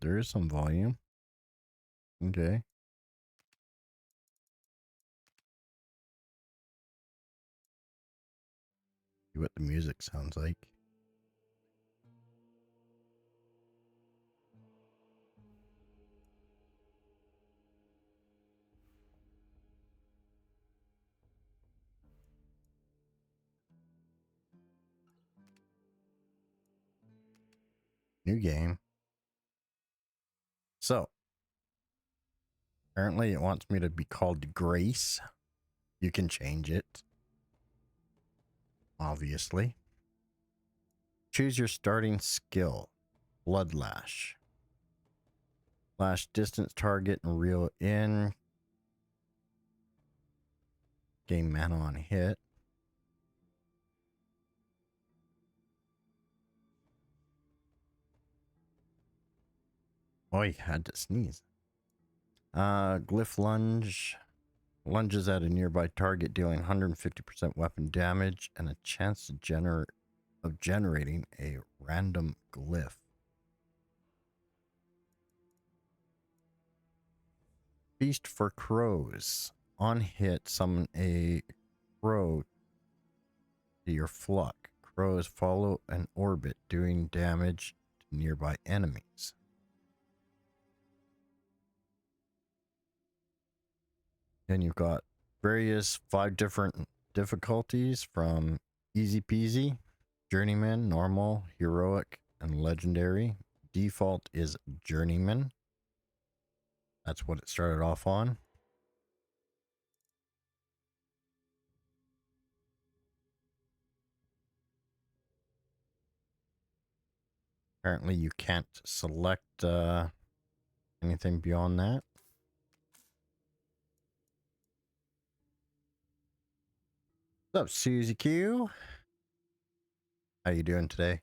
there is some volume. Okay. See what the music sounds like. New game. So, apparently it wants me to be called Grace. You can change it. Obviously. Choose your starting skill. Blood Lash. Lash distance target and reel in. Gain mana on hit. Oh, he had to sneeze. Glyph Lunge. Lunges at a nearby target, dealing 150% weapon damage and a chance of generating a random glyph. Feast for Crows. On hit, summon a crow to your flock. Crows follow an orbit, doing damage to nearby enemies. Then you've got various 5 different difficulties from easy peasy, journeyman, normal, heroic, and legendary. Default is journeyman. That's what it started off on. Apparently you can't select anything beyond that. What's up, Susie Q? How you doing today?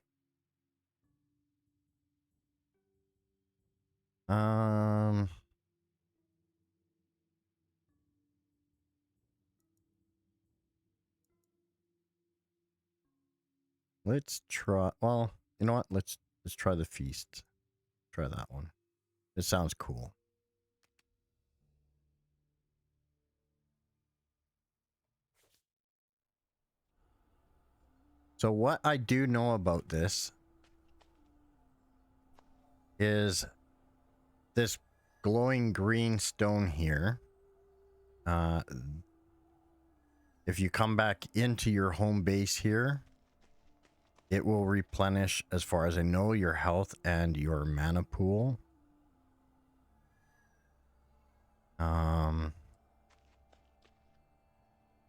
Let's try, well, you know what? Let's try the feast. Try that one. It sounds cool. So what I do know about this is this glowing green stone here. If you come back into your home base here, it will replenish, as far as I know, your health and your mana pool. The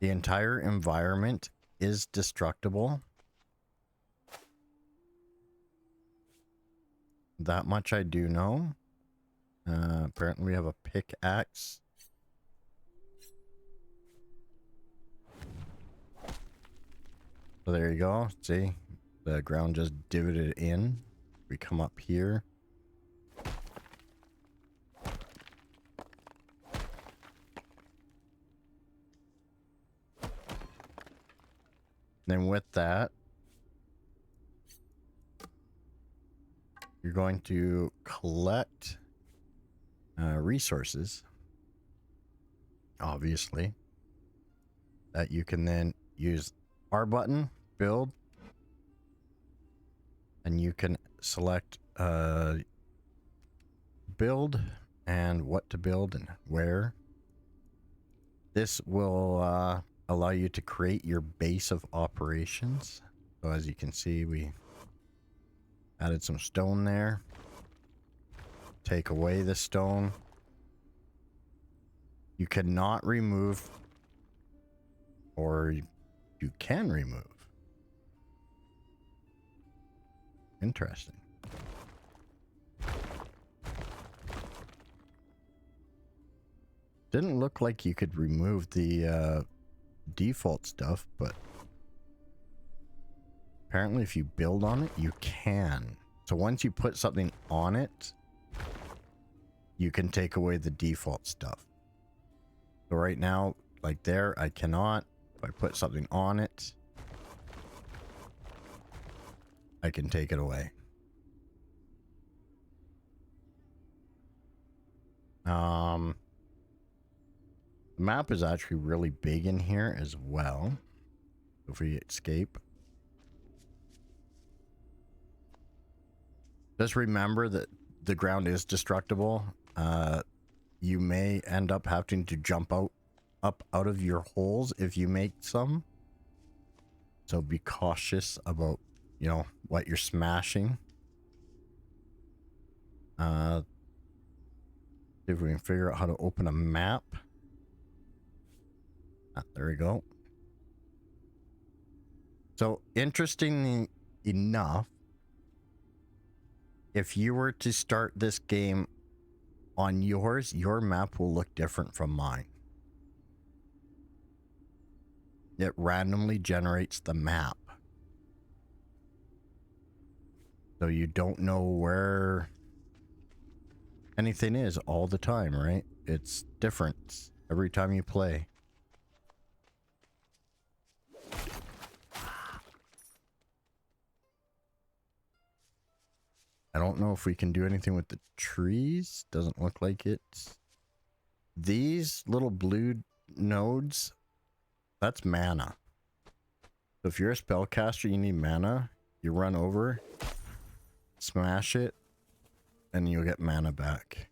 entire environment is destructible. That much I do know. Apparently we have a pickaxe. So there you go. See, the ground just divoted in. We come up here. Then with that, you're going to collect resources, obviously, that you can then use R button, build, and you can select build and what to build and where. This will allow you to create your base of operations. So as you can see, we added some stone there. Take away the stone. You cannot remove, or you can remove. Interesting. Didn't look like you could remove the default stuff, but apparently if you build on it, you can. So once you put something on it, you can take away the default stuff. So right now, like there, I cannot. If I put something on it, I can take it away. The map is actually really big in here as well. If we escape. Just remember that the ground is destructible. You may end up having to jump up out of your holes if you make some. So be cautious about, you know, what you're smashing. See if we can figure out how to open a map. There we go. So interestingly enough, if you were to start this game on yours, your map will look different from mine. It randomly generates the map. So you don't know where anything is all the time, right? It's different every time you play. I don't know if we can do anything with the trees. Doesn't look like it. These little blue nodes, that's mana. So if you're a spellcaster, you need mana. You run over, smash it, and you'll get mana back.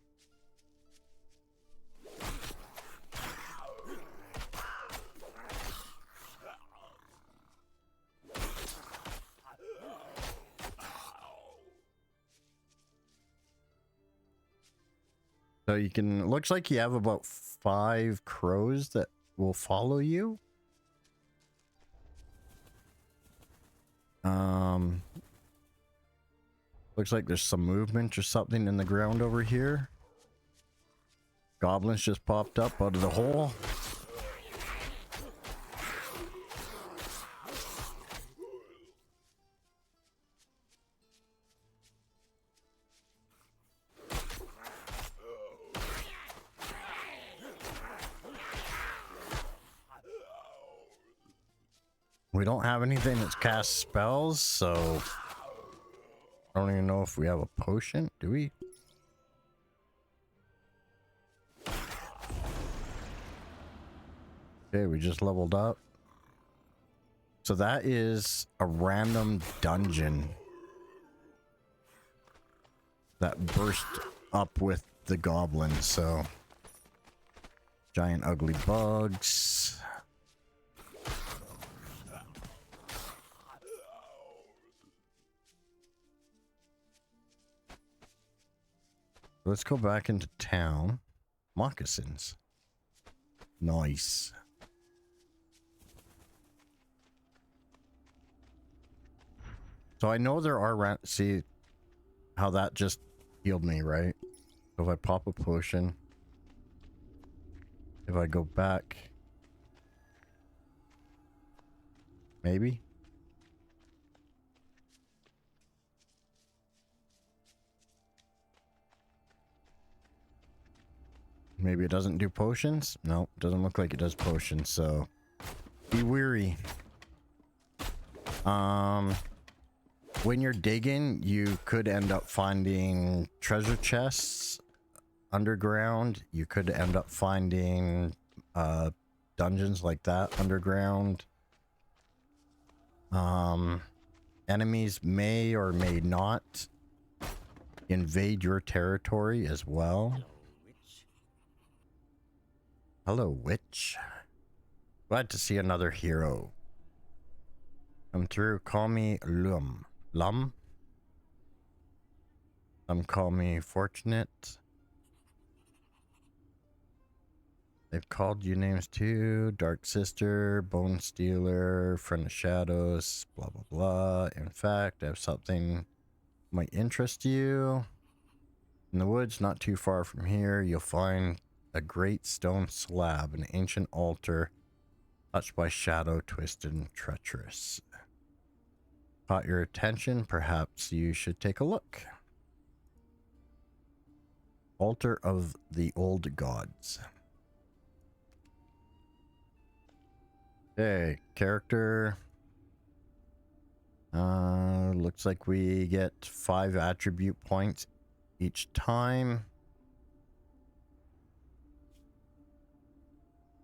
So you can, looks like you have about 5 crows that will follow you. Looks like there's some movement or something in the ground over here. Goblins just popped up out of the hole. We don't have anything that's cast spells, so I don't even know if we have a potion. Do we? Okay, we just leveled up. So that is a random dungeon that burst up with the goblins. So giant ugly bugs. Let's go back into town. Moccasins. Nice. So I know there are see how that just healed me, right? So if I pop a potion, if I go back, maybe. Maybe it doesn't do potions? No, doesn't look like it does potions, so be weary. When you're digging, you could end up finding treasure chests underground. You could end up finding dungeons like that underground. Enemies may or may not invade your territory as well. Hello, witch. Glad to see another hero. Come through. Call me Lum. Lum? Some call me Fortunate. They've called you names too. Dark Sister, Bone Stealer, Friend of Shadows, blah, blah, blah. In fact, I have something might interest you. In the woods, not too far from here, you'll find a great stone slab, an ancient altar, touched by shadow, twisted and treacherous. Caught your attention, perhaps you should take a look. Altar of the Old Gods. Okay, character. Looks like we get 5 attribute points each time.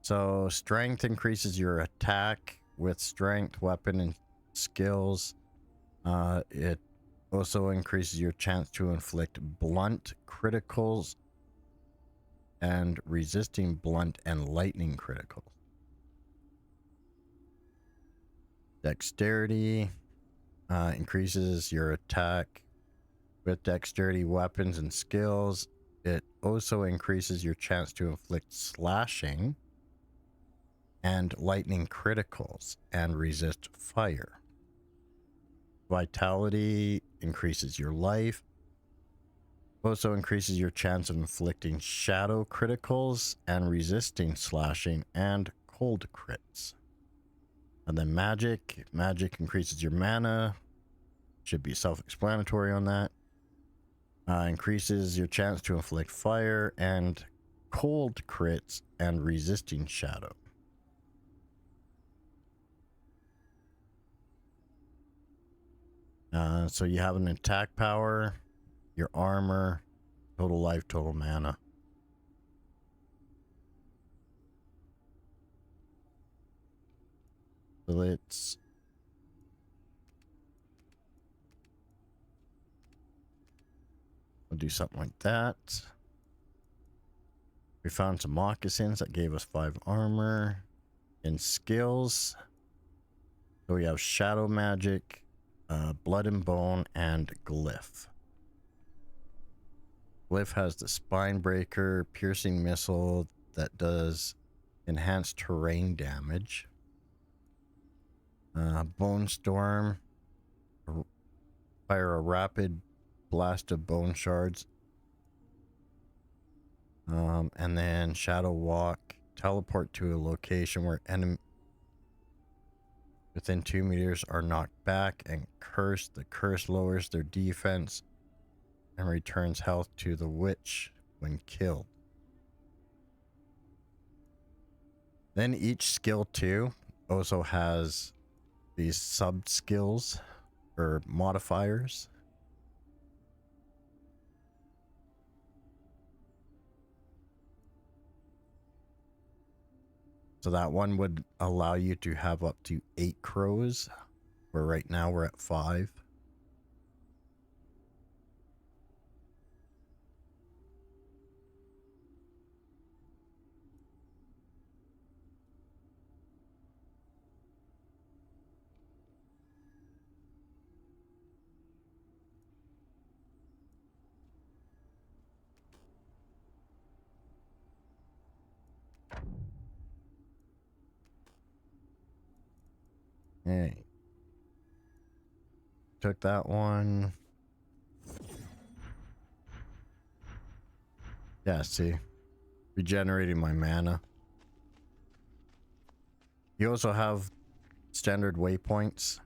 So strength increases your attack with strength, weapon, and skills. It also increases your chance to inflict blunt criticals and resisting blunt and lightning criticals. Dexterity increases your attack with dexterity, weapons, and skills. It also increases your chance to inflict slashing and lightning criticals and resist fire. Vitality increases your life. Also increases your chance of inflicting shadow criticals and resisting slashing and cold crits. And then magic increases your mana. Should be self-explanatory on that. Increases your chance to inflict fire and cold crits and resisting shadow. So you have an attack power, your armor, total life, total mana. So we'll do something like that. We found some moccasins that gave us 5 armor. And skills, so we have shadow magic, blood and bone, and glyph. Glyph has the spine breaker, piercing missile that does enhanced terrain damage. Bone storm, fire a rapid blast of bone shards. And then shadow walk, teleport to a location where enemy within 2 meters are knocked back, and curse. The curse lowers their defense and returns health to the witch when killed. Then each skill too also has these sub skills or modifiers. So that one would allow you to have up to 8 crows, where right now we're at 5. Hey. Took that one. Yeah, see. Regenerating my mana. You also have standard waypoints.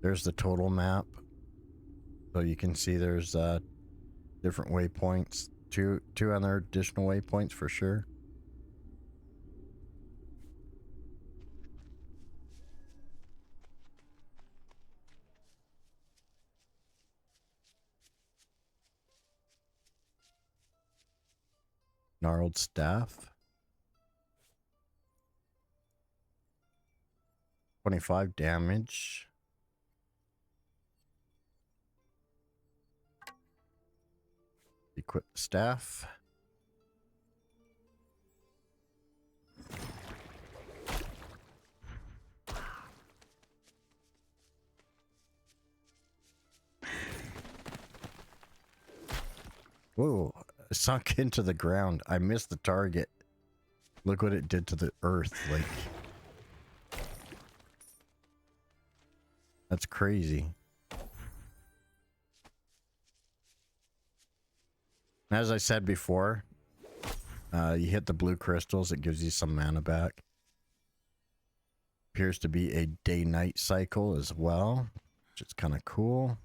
There's the total map. So you can see there's different waypoints. Two other additional waypoints for sure. Gnarled staff. 25 damage. Equip the staff. Whoa, it sunk into the ground. I missed the target. Look what it did to the earth. Like, that's crazy. As I said before, you hit the blue crystals, it gives you some mana back. Appears to be a day-night cycle as well, which is kind of cool.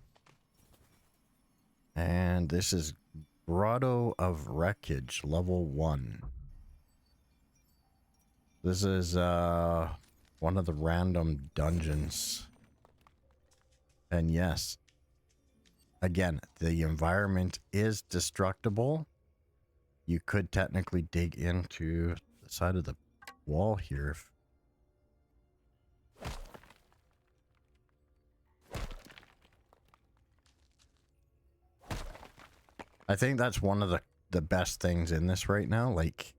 And this is Grotto of Wreckage, level 1. This is one of the random dungeons. And yes, again, the environment is destructible, you could technically dig into the side of the wall here. I think that's one of the best things in this right now. Like,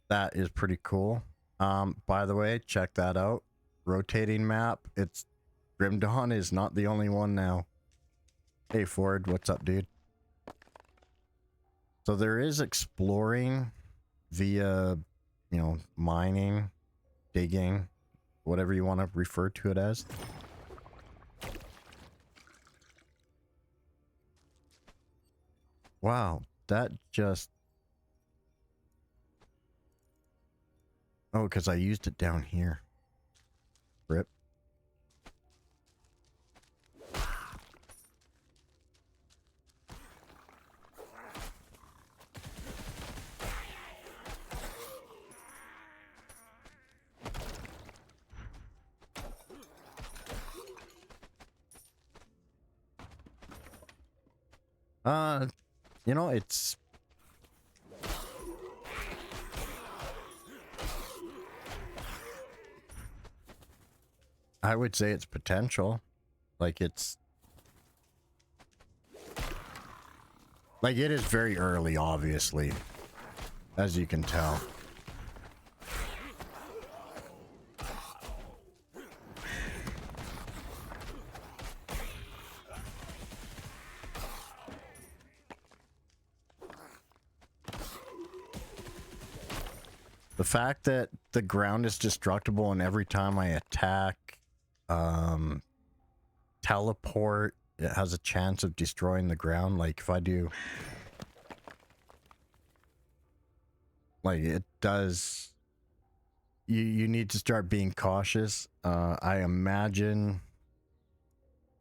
that is pretty cool. By the way, check that out. Rotating map. It's Grim Dawn is not the only one now. Hey Ford, what's up, dude? So there is exploring via, you know, mining, digging, whatever you want to refer to it as. Wow, that just... Oh, because I used it down here. Rip. You know, it's... I would say it's potential. Like, it's... Like, it is very early, obviously. As you can tell. The fact that the ground is destructible and every time I attack, teleport, it has a chance of destroying the ground. Like if I do, like it does, you need to start being cautious. I imagine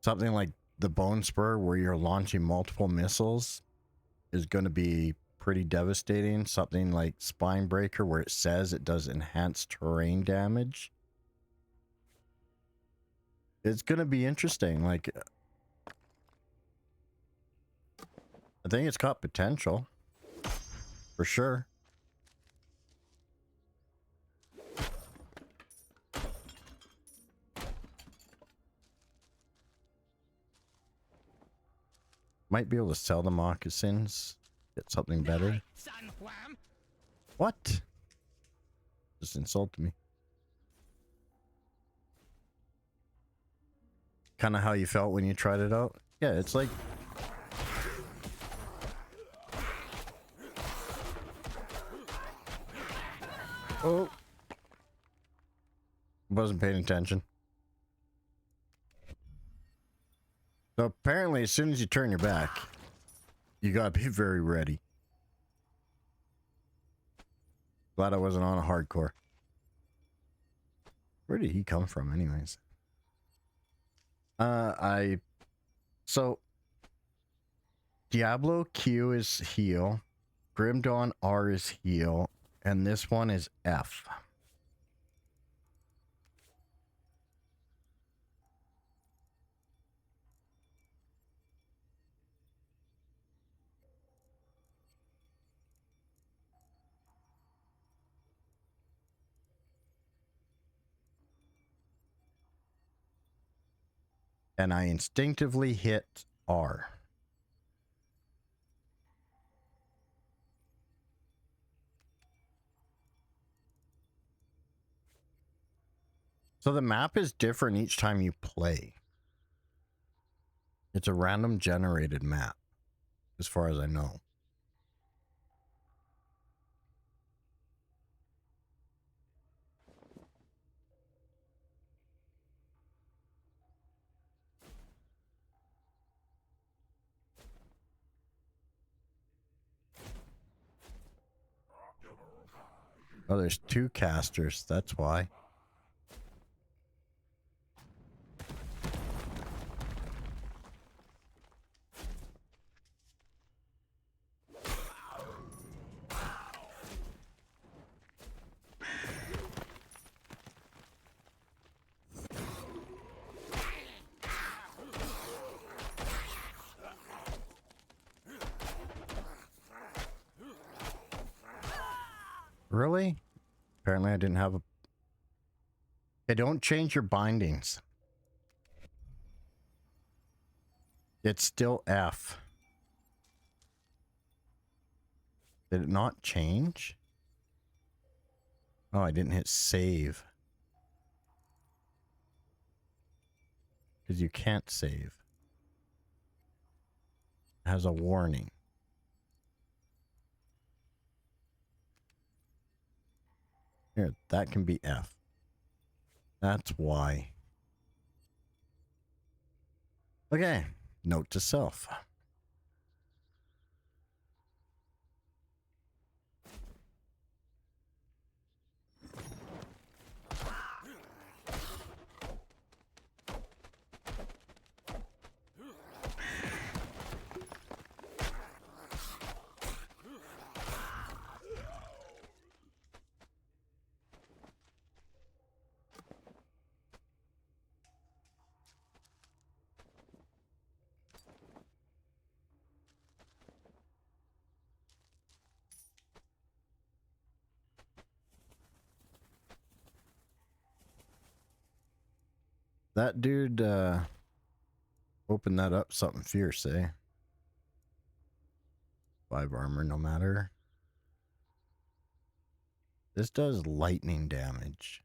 something like the Bone Spur where you're launching multiple missiles is going to be pretty devastating. Something like Spine Breaker where it says it does enhanced terrain damage. It's going to be interesting. Like, I think it's got potential for sure. Might be able to sell the moccasins, get something better. What? Just insulted me. Kind of how you felt when you tried it out? Yeah, it's like... Oh. Wasn't paying attention. So apparently as soon as you turn your back, you gotta be very ready. Glad I wasn't on a hardcore. Where did he come from anyways? So Diablo Q is heal, Grim Dawn R is heal, and this one is F. And I instinctively hit R. So the map is different each time you play. It's a random generated map, as far as I know. Oh, there's two casters, that's why. Really? Apparently I didn't have a... Hey, don't change your bindings. It's still F. Did it not change? Oh, I didn't hit save. Because you can't save. It has a warning. Here, that can be F. That's why. Okay, note to self. That dude opened that up something fierce, eh? 5 armor no matter. This does lightning damage.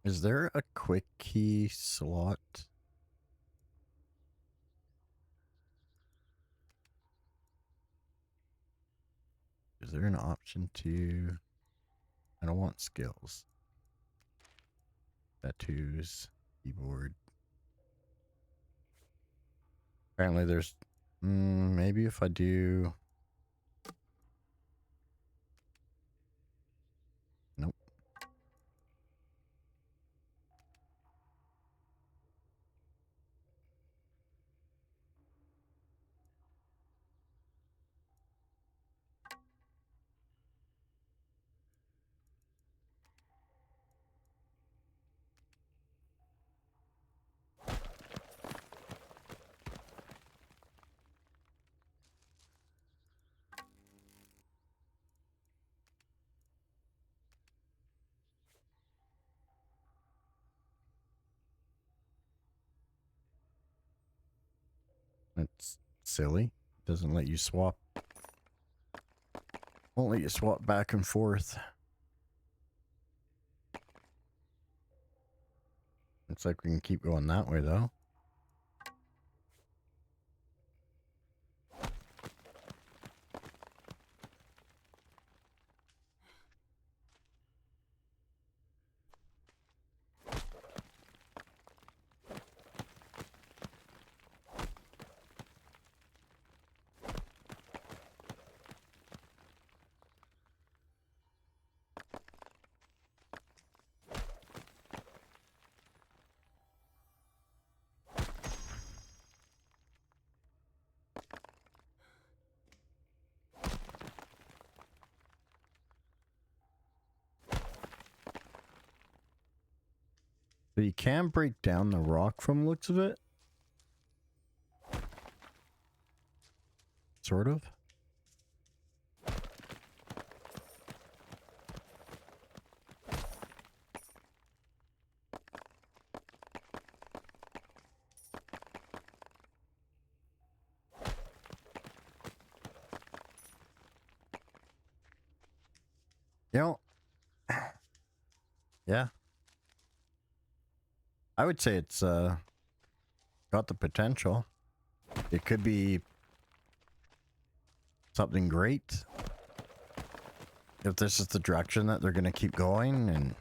Is there a quick key slot? Is there an option to... I don't want skills. Tattoos, keyboard. Apparently there's... maybe if I do... Nope. That's silly. Doesn't let you swap. Won't let you swap back and forth. Looks like we can keep going that way though. So you can break down the rock from the looks of it. Sort of. You know, yeah. I would say it's got the potential. It could be something great if this is the direction that they're going to keep going. And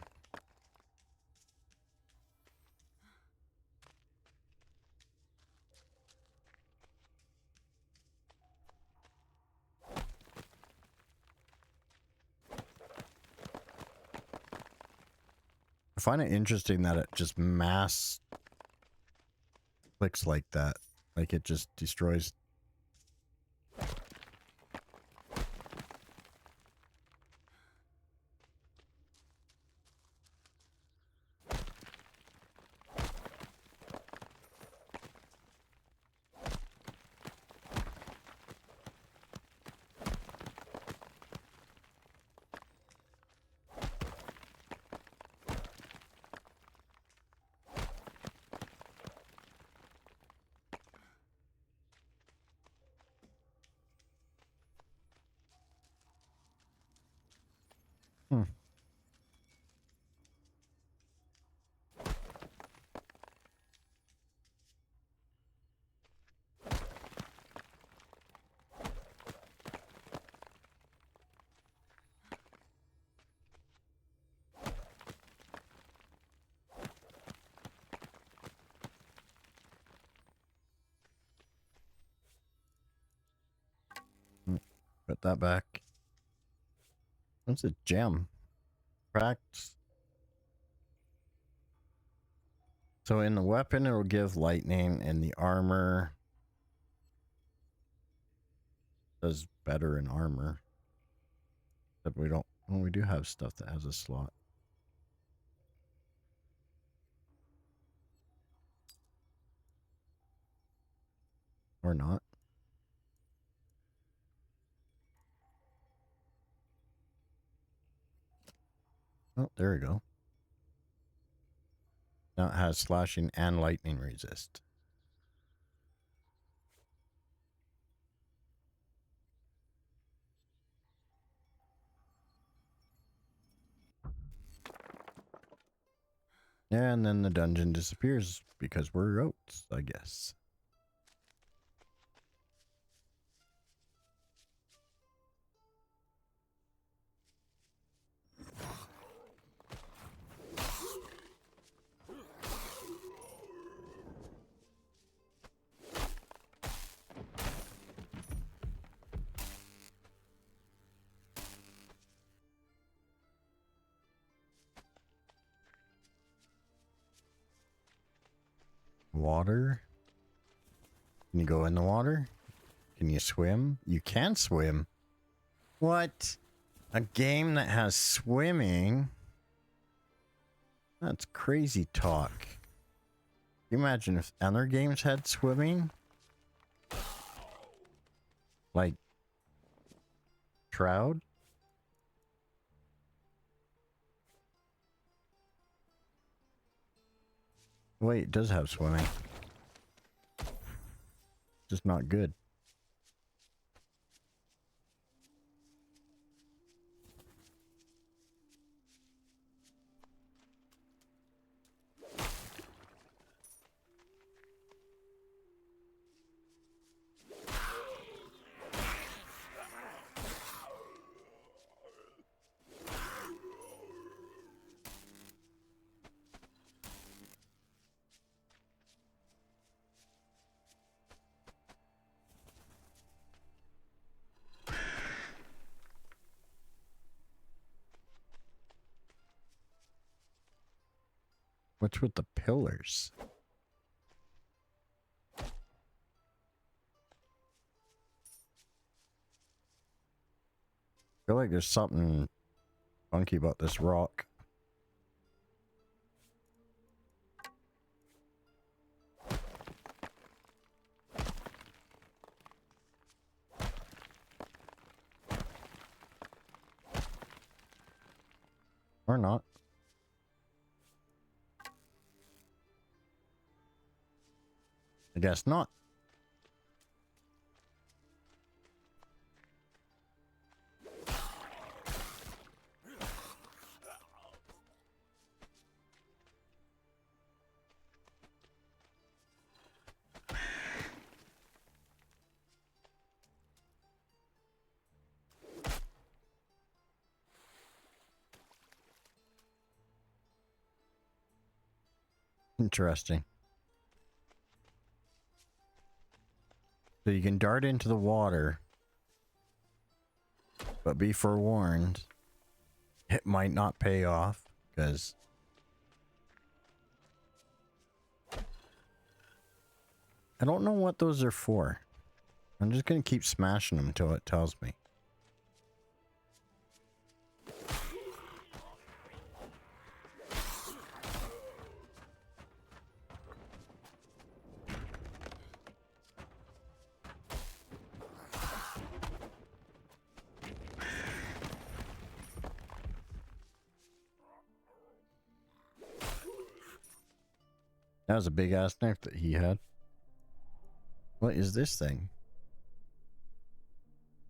find it interesting that it just mass clicks like that. Like it just destroys. Hmm. Put that back. What's a gem? Cracked. So in the weapon, it will give lightning, and the armor does better in armor. But we don't. Well, we do have stuff that has a slot. Or not. Oh, there we go. Now it has slashing and lightning resist. And then the dungeon disappears because we're out, I guess. Water. Can you go in the water? Can you swim? You can swim. What? A game that has swimming? That's crazy talk. Can you imagine if other games had swimming? Like Shroud? Wait, it does have swimming. Just not good. What's with the pillars? I feel like there's something funky about this rock. Or not. I guess not. Interesting. So you can dart into the water, but be forewarned, it might not pay off because I don't know what those are for. I'm just gonna keep smashing them until it tells me. That was a big ass knife that he had. What is this thing?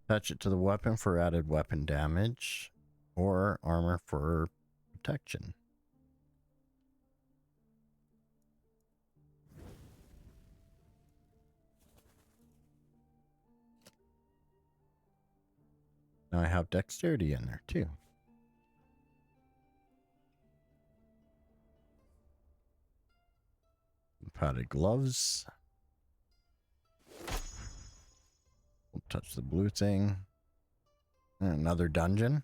Attach it to the weapon for added weapon damage or armor for protection. Now I have dexterity in there too. Padded gloves. We'll touch the blue thing. And another dungeon.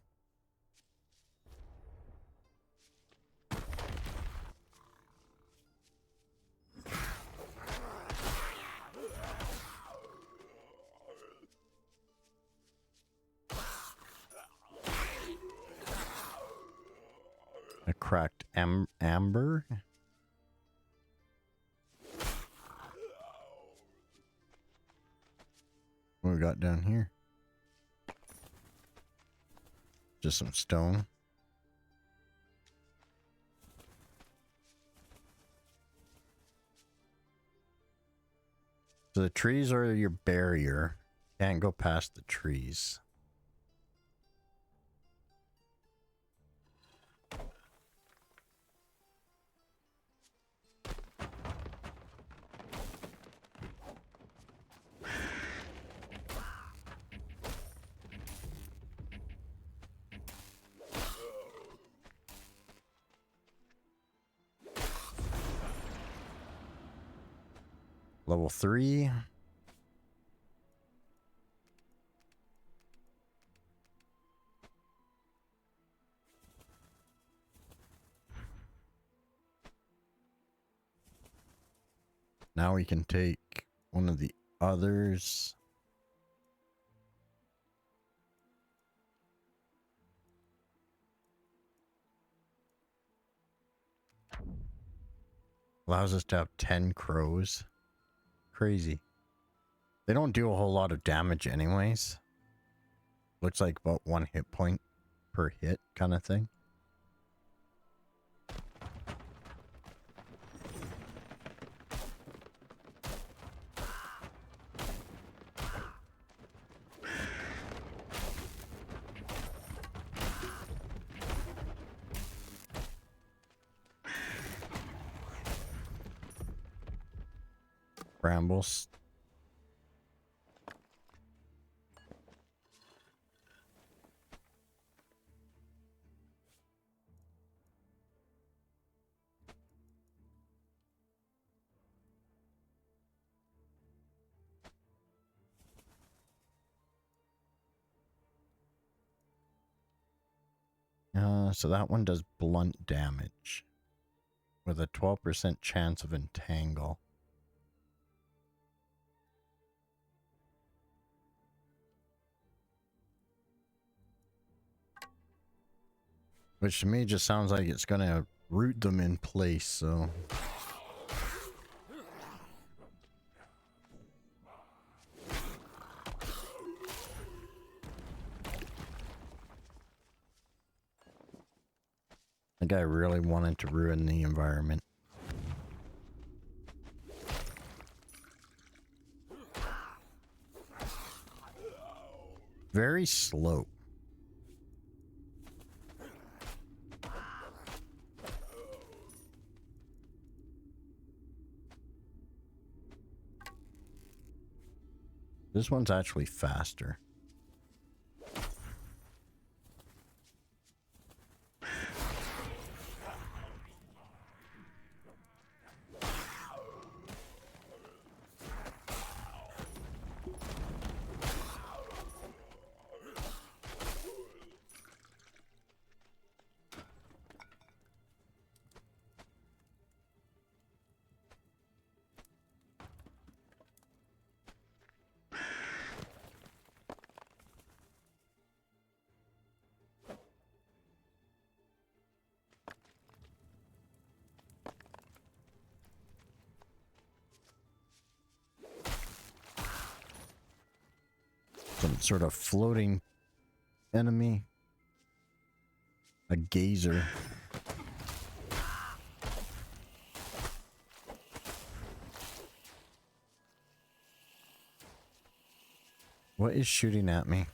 A cracked amber. What we got down here? Just some stone. So the trees are your barrier. Can't go past the trees. Level 3. Now we can take one of the others. Allows us to have 10 crows. Crazy. They don't do a whole lot of damage anyways. Looks like about 1 hit point per hit kind of thing. Brambles. So that one does blunt damage with a 12% chance of entangle. Which to me just sounds like it's gonna root them in place, so. The guy really wanted to ruin the environment. Very slow. This one's actually faster. some sort of floating enemy. A gazer. What is shooting at me?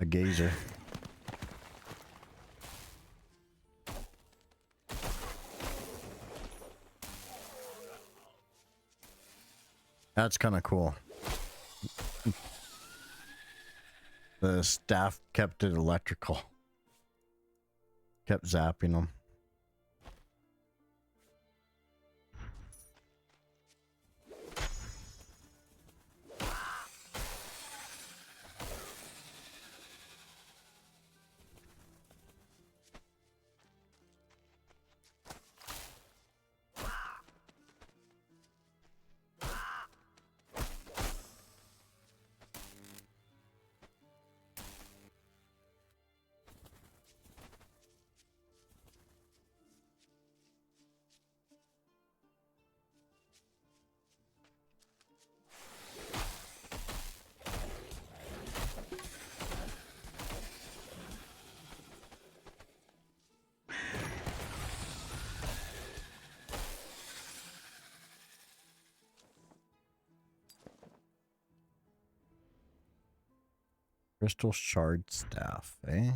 A gazer. That's kind of cool. The staff kept it electrical. Kept zapping them. Crystal shard staff, eh?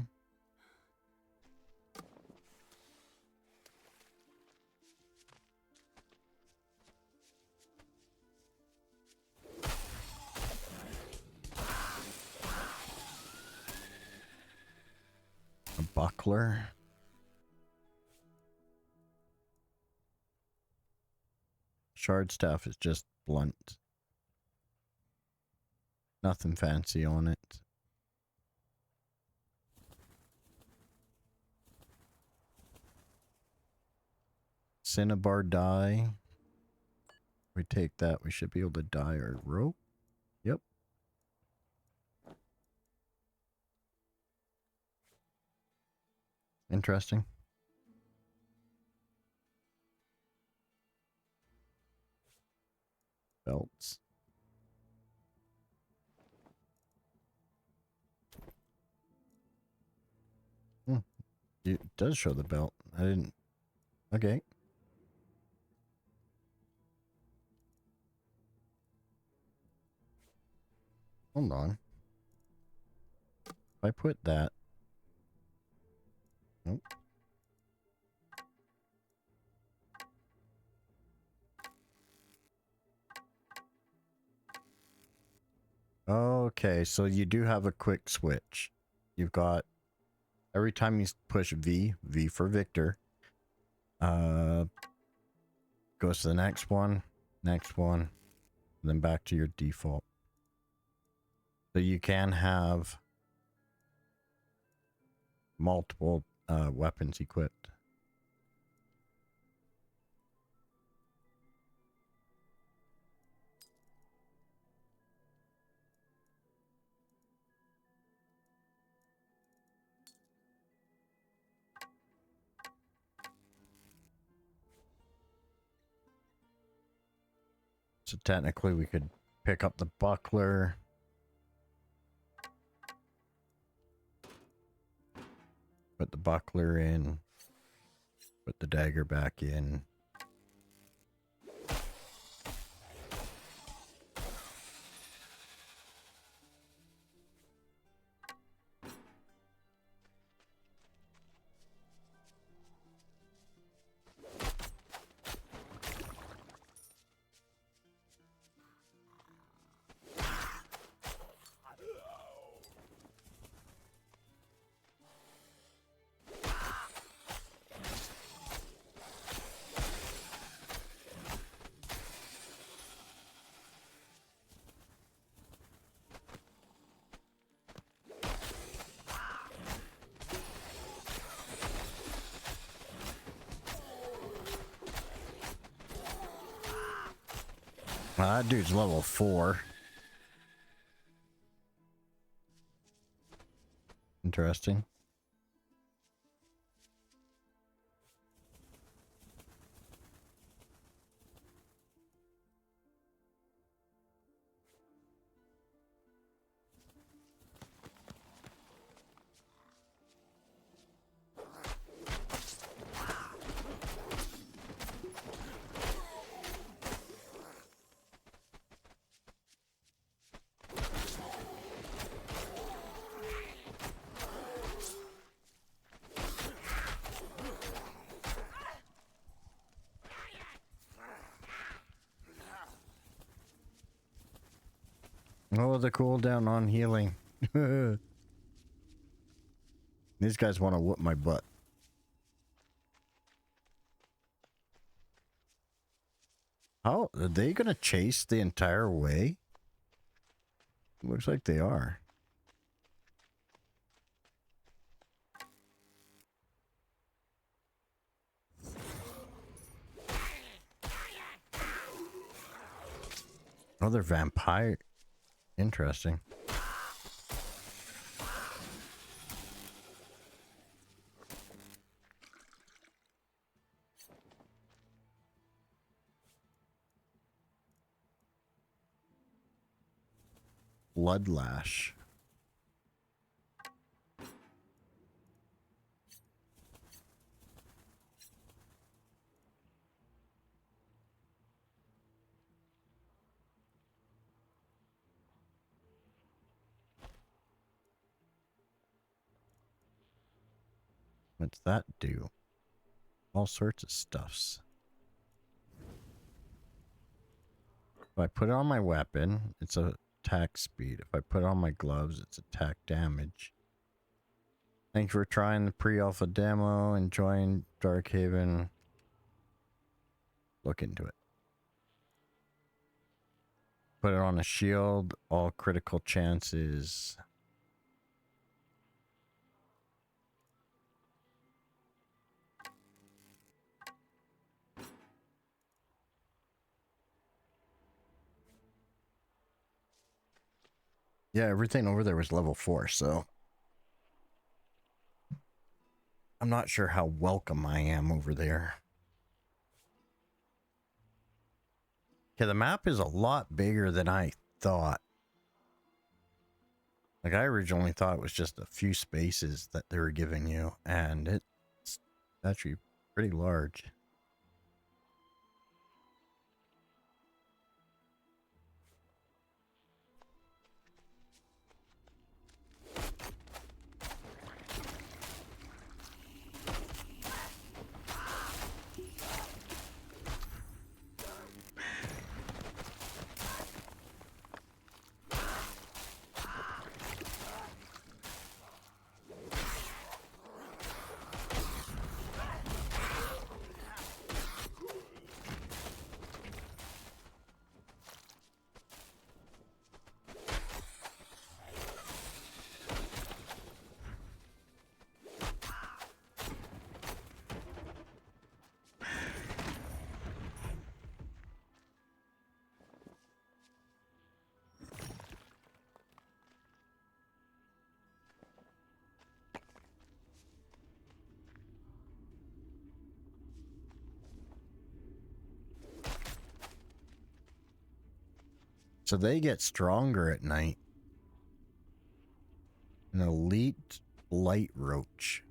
A buckler. Shard staff is just blunt. Nothing fancy on it. Cinnabar dye. We take that, we should be able to dye our rope. Yep. Interesting. Belts. It does show the belt. I didn't. Okay. Hold on. If I put that. Nope. Okay, so you do have a quick switch. You've got every time you push V for Victor, goes to the next one, and then back to your default. So you can have multiple weapons equipped. So technically we could pick up the buckler. Put the buckler in. Put the dagger back in. That dude's level 4. Interesting. Oh, the cooldown on healing. These guys want to whoop my butt. How are they gonna chase the entire way? Looks like they are. Oh, they're vampire. Interesting. Bloodlash. What's that do? All sorts of stuffs. If I put it on my weapon, it's attack speed. If I put it on my gloves, it's attack damage. Thanks for trying the pre-alpha demo. Enjoying Darkhaven. Look into it. Put it on a shield. All critical chances. Yeah, everything over there was level 4, so I'm not sure how welcome I am over there. Okay, the map is a lot bigger than I thought. Like, I originally thought it was just a few spaces that they were giving you, and it's actually pretty large. So they get stronger at night. An elite light roach.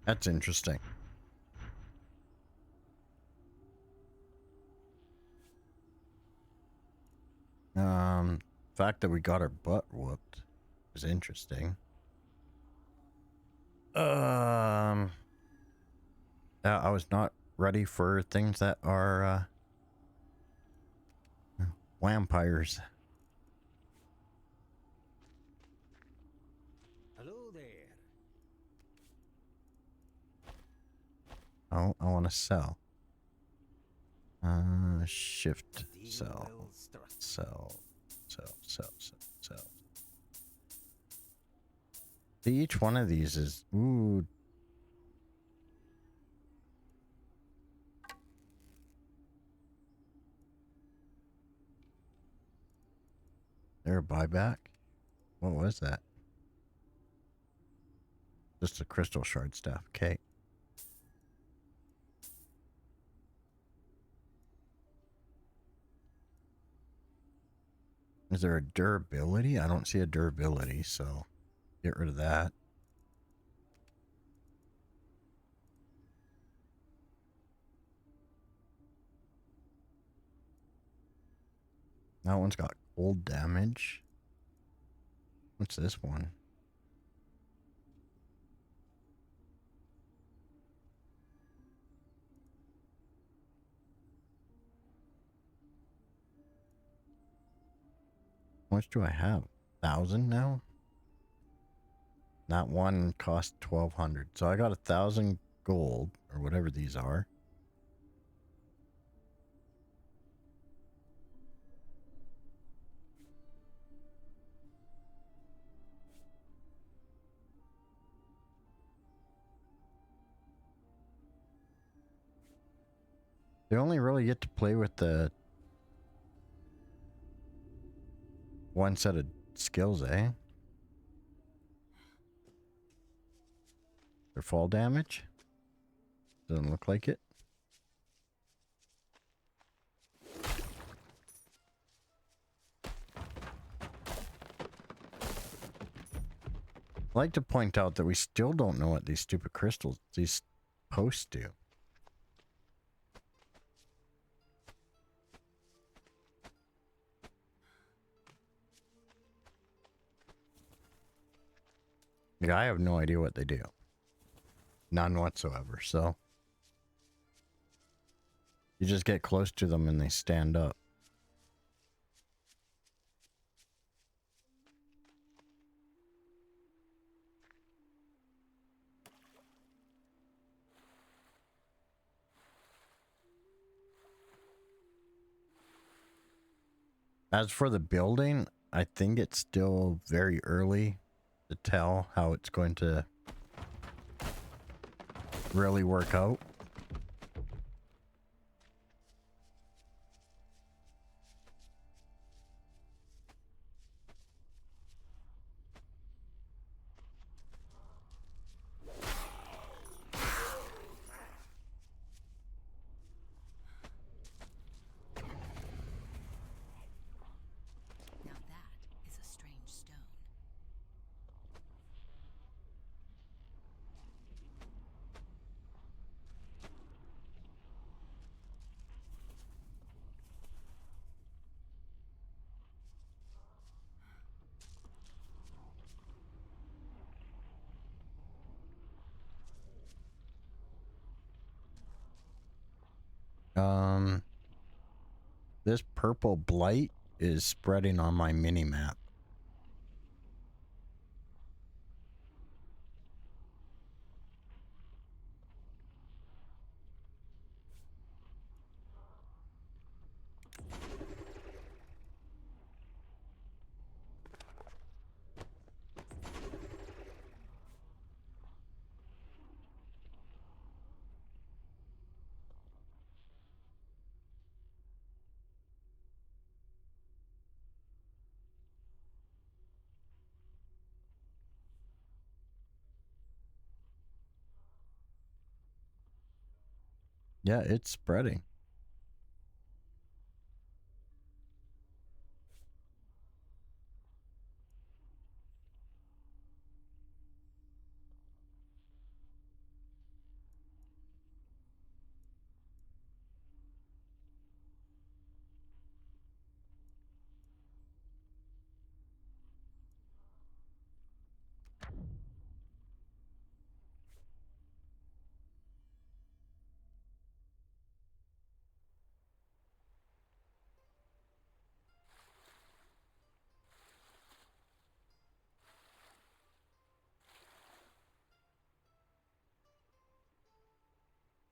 That's interesting. Fact that we got our butt whooped is interesting. Yeah, I was not ready for things that are vampires. Hello there. Oh, I want to sell. Shift, sell, sell, sell. Each one of these is, ooh. There a buyback? What was that? Just a crystal shard staff. Okay. Is there a durability? I don't see a durability, so get rid of that. That one's got cold damage. What's this one? How much do I have? 1,000 now? That one cost 1,200. So I got 1,000 gold, or whatever these are. They only really get to play with the one set of skills, eh? Their fall damage? Doesn't look like it. I'd like to point out that we still don't know what these stupid crystals, these posts do. Yeah, I have no idea what they do. None whatsoever, so. You just get close to them and they stand up. As for the building, I think it's still very early to tell how it's going to really work out. Now that is a strange stone. This purple blight is spreading on my mini map. Yeah, it's spreading.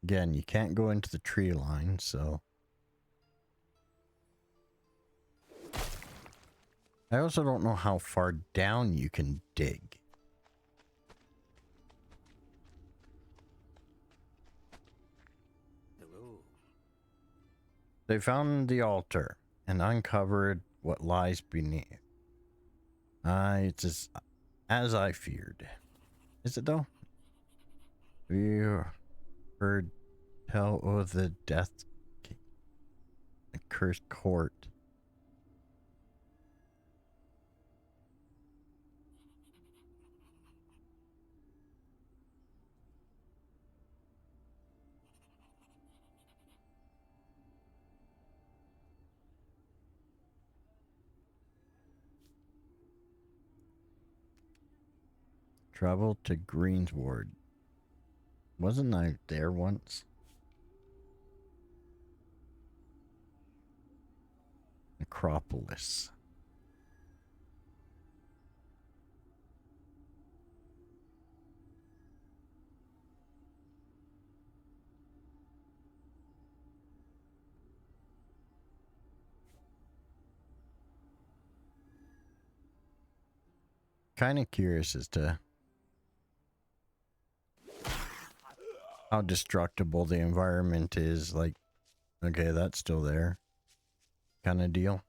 Again, you can't go into the tree line, so. I also don't know how far down you can dig. Hello. They found the altar and uncovered what lies beneath. It's as I feared. Is it though? We heard tell of the death, the cursed court. Travel to Greensward. Wasn't I there once? Necropolis. Kind of curious as to how destructible the environment is. Like, okay, that's still there, kind of deal.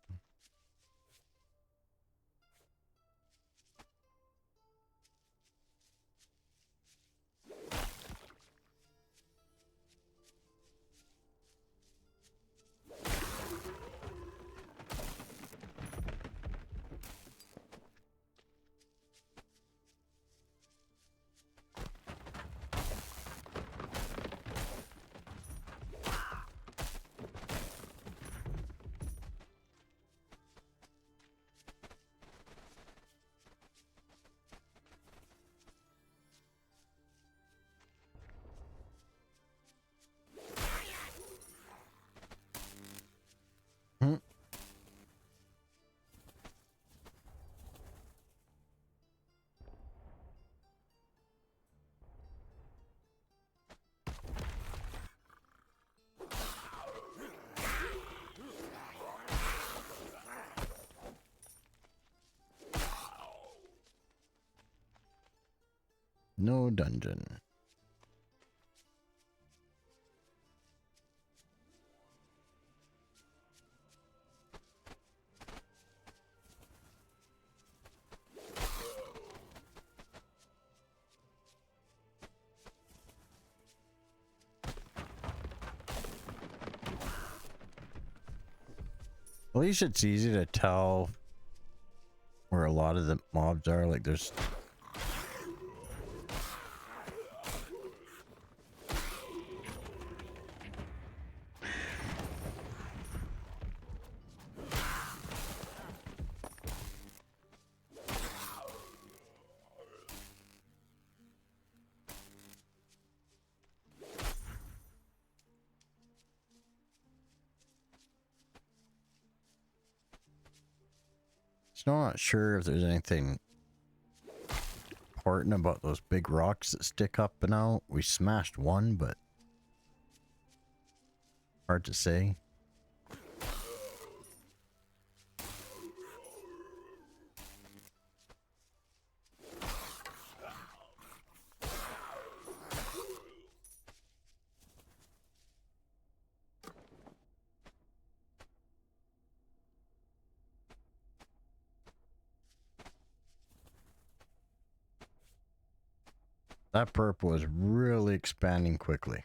Hmm. No dungeon. At least it's easy to tell where a lot of the mobs are. Like, there's still not sure if there's anything important about those big rocks that stick up and out. We smashed one, but hard to say. That purple is really expanding quickly.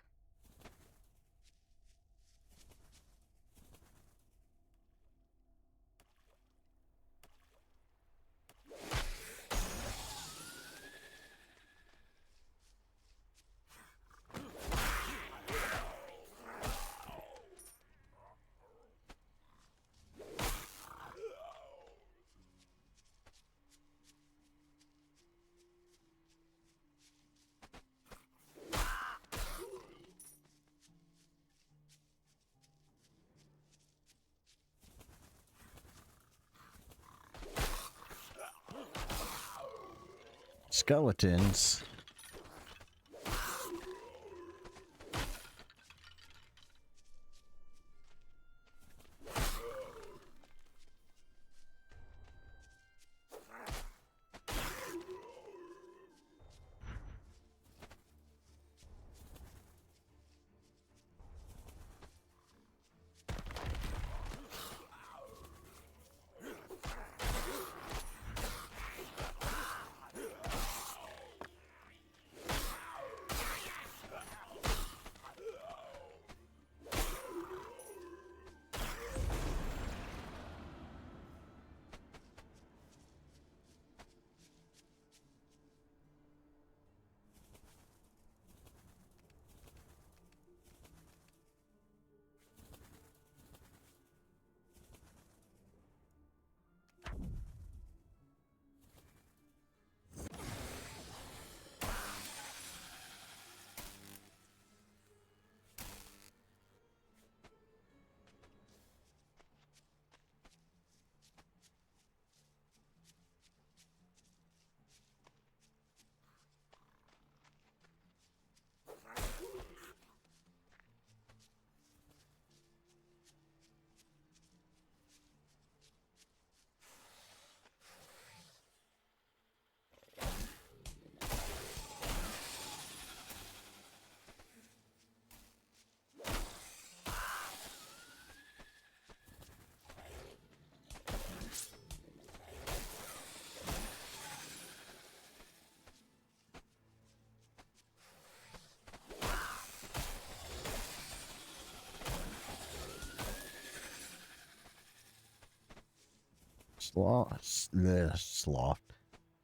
Skeletons.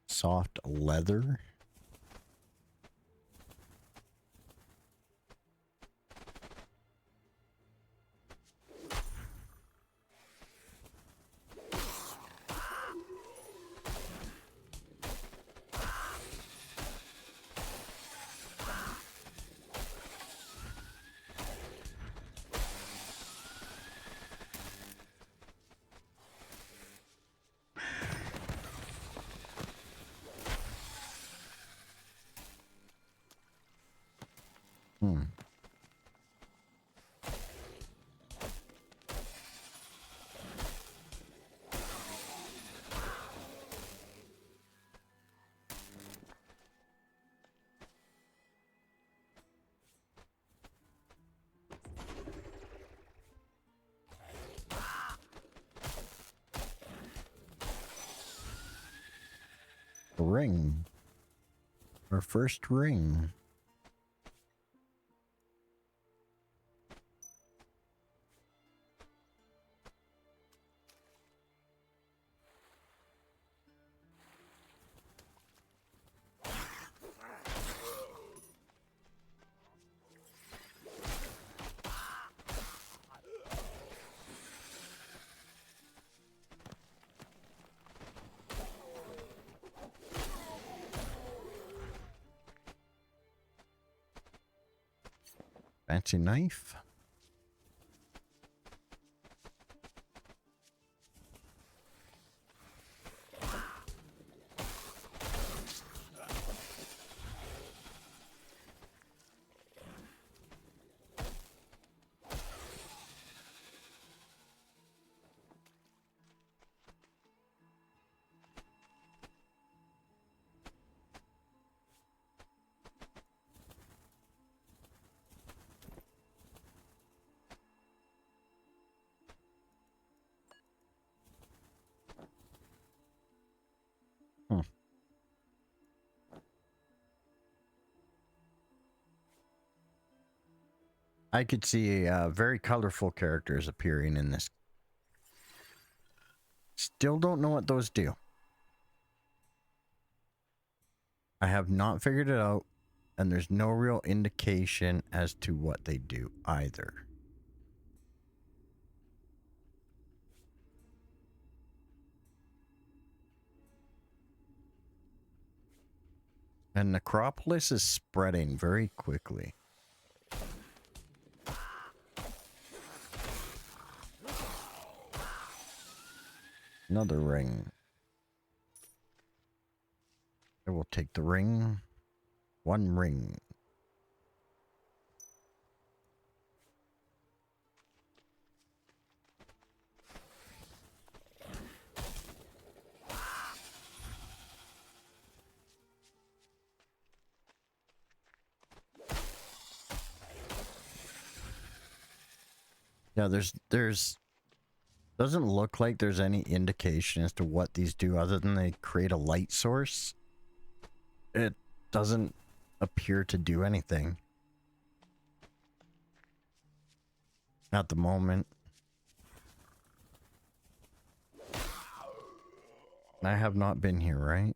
soft leather. Hmm. A ring. Our first ring. Fancy knife. Hmm. I could see very colorful characters appearing in this. Still don't know what those do. I have not figured it out, and there's no real indication as to what they do either. And Necropolis is spreading very quickly. Another ring. I will take the ring. One ring. Yeah, there's doesn't look like there's any indication as to what these do other than they create a light source. It doesn't appear to do anything at the moment. I have not been here, right?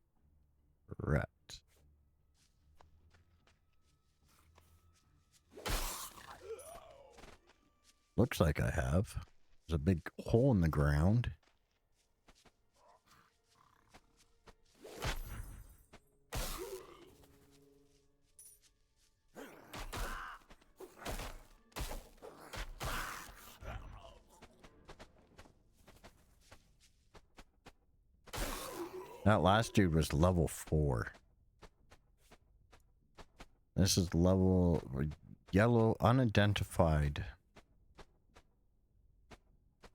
Correct. Looks like I have. There's a big hole in the ground. That last dude was level 4. This is level yellow unidentified.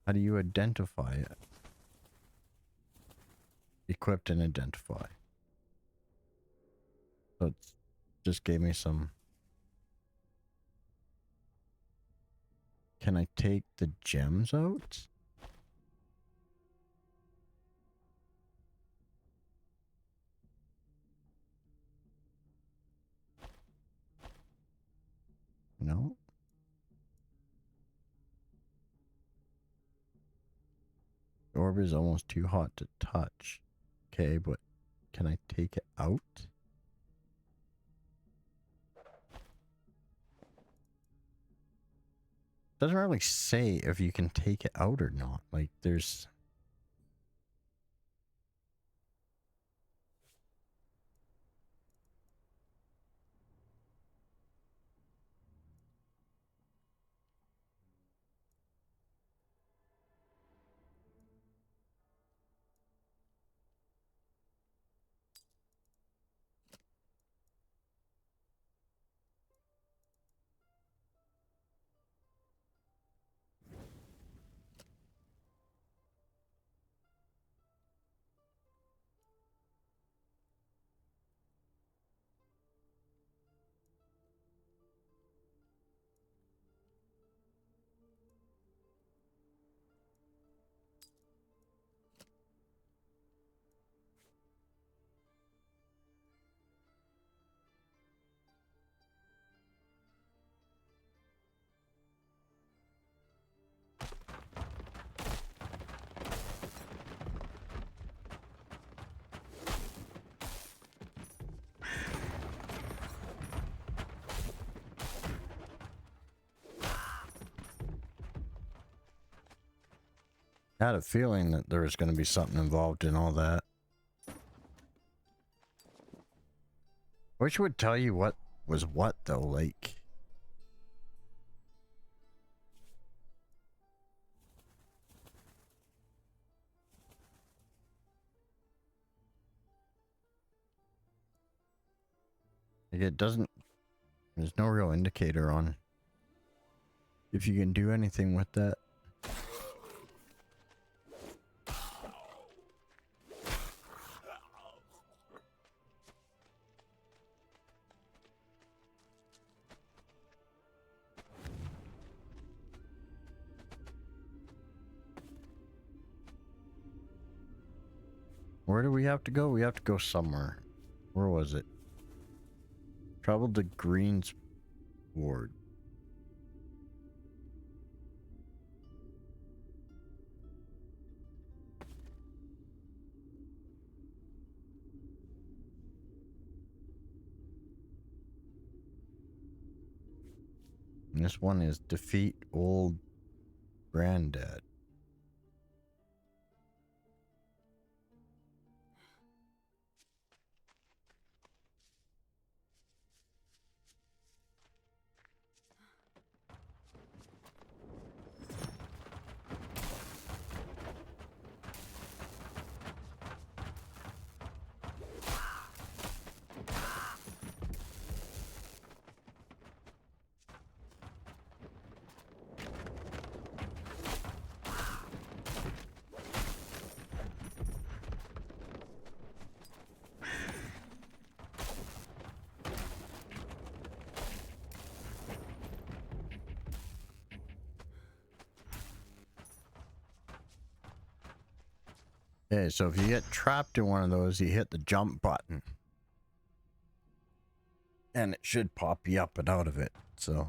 How do you identify it? Equipped and identify. So it just gave me some. Can I take the gems out? No. orb is almost too hot to touch. Okay, but can I take it out? Doesn't really say if you can take it out or not. Like, there's... I had a feeling that there was going to be something involved in all that. Wish it would tell you what was what, though, like... Like, it doesn't... There's no real indicator on if you can do anything with that. Where do we have to go? We have to go somewhere. Where was it? Travel to Greens Ward. And this one is defeat old granddad. Okay, so if you get trapped in one of those, you hit the jump button. And it should pop you up and out of it, so...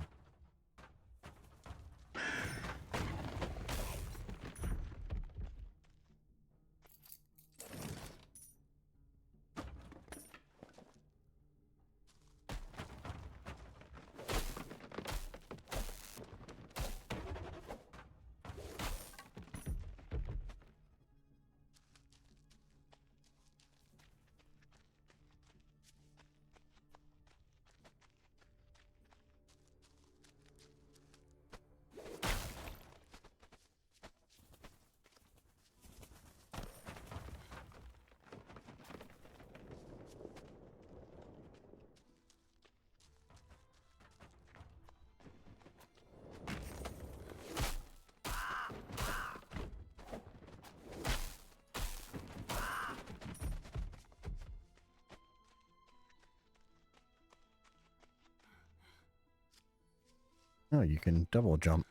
Oh, you can double jump.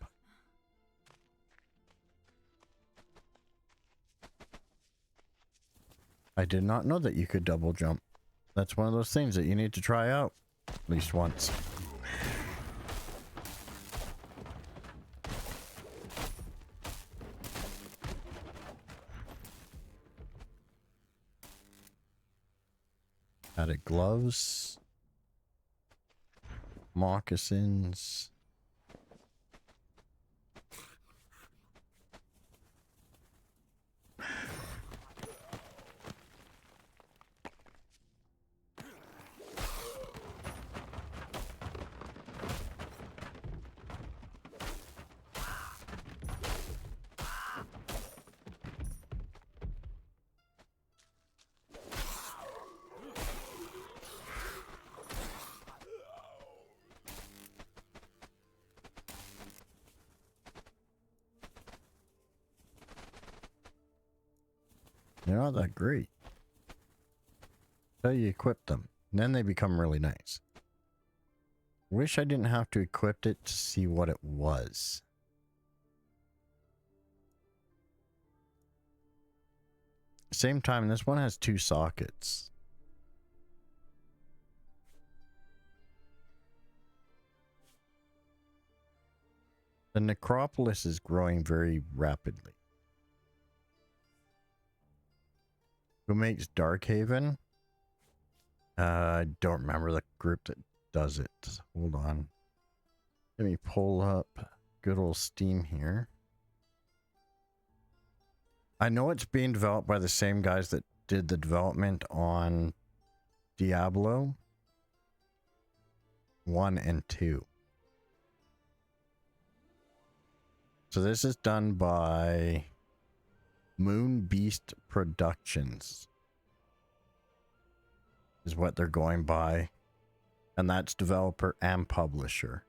I did not know that you could double jump. That's one of those things that you need to try out at least once. Added gloves. Moccasins. They're not that great. So you equip them. And then they become really nice. Wish I didn't have to equip it to see what it was. Same time, this one has 2 sockets. The necropolis is growing very rapidly. Who makes Darkhaven? I don't remember the group that does it. Hold on. Let me pull up good old Steam here. I know it's being developed by the same guys that did the development on Diablo 1 and 2. So this is done by Moon Beast Productions. Is what they're going by. And that's developer and publisher.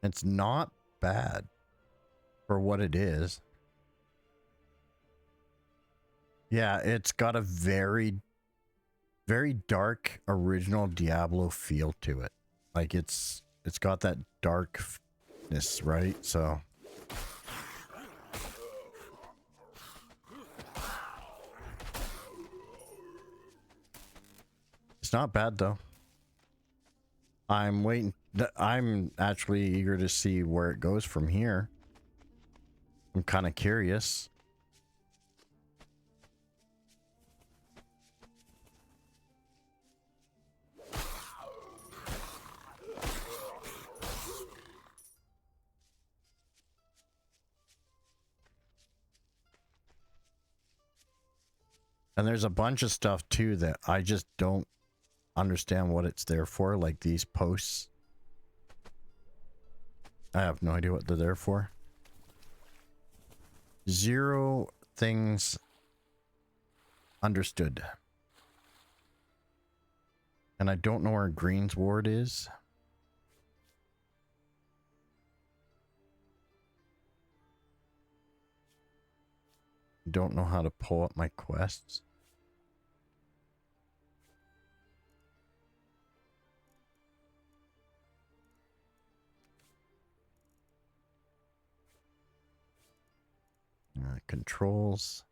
It's not bad for what it is. Yeah, it's got a very, very dark original Diablo feel to it. Like it's got that darkness, right? So it's not bad though. I'm waiting. I'm actually eager to see where it goes from here. I'm kind of curious. And there's a bunch of stuff too that I just don't understand what it's there for, like these posts. I have no idea what they're there for. 0 things understood. And I don't know where Greensward is. Don't know how to pull up my quests. Controls,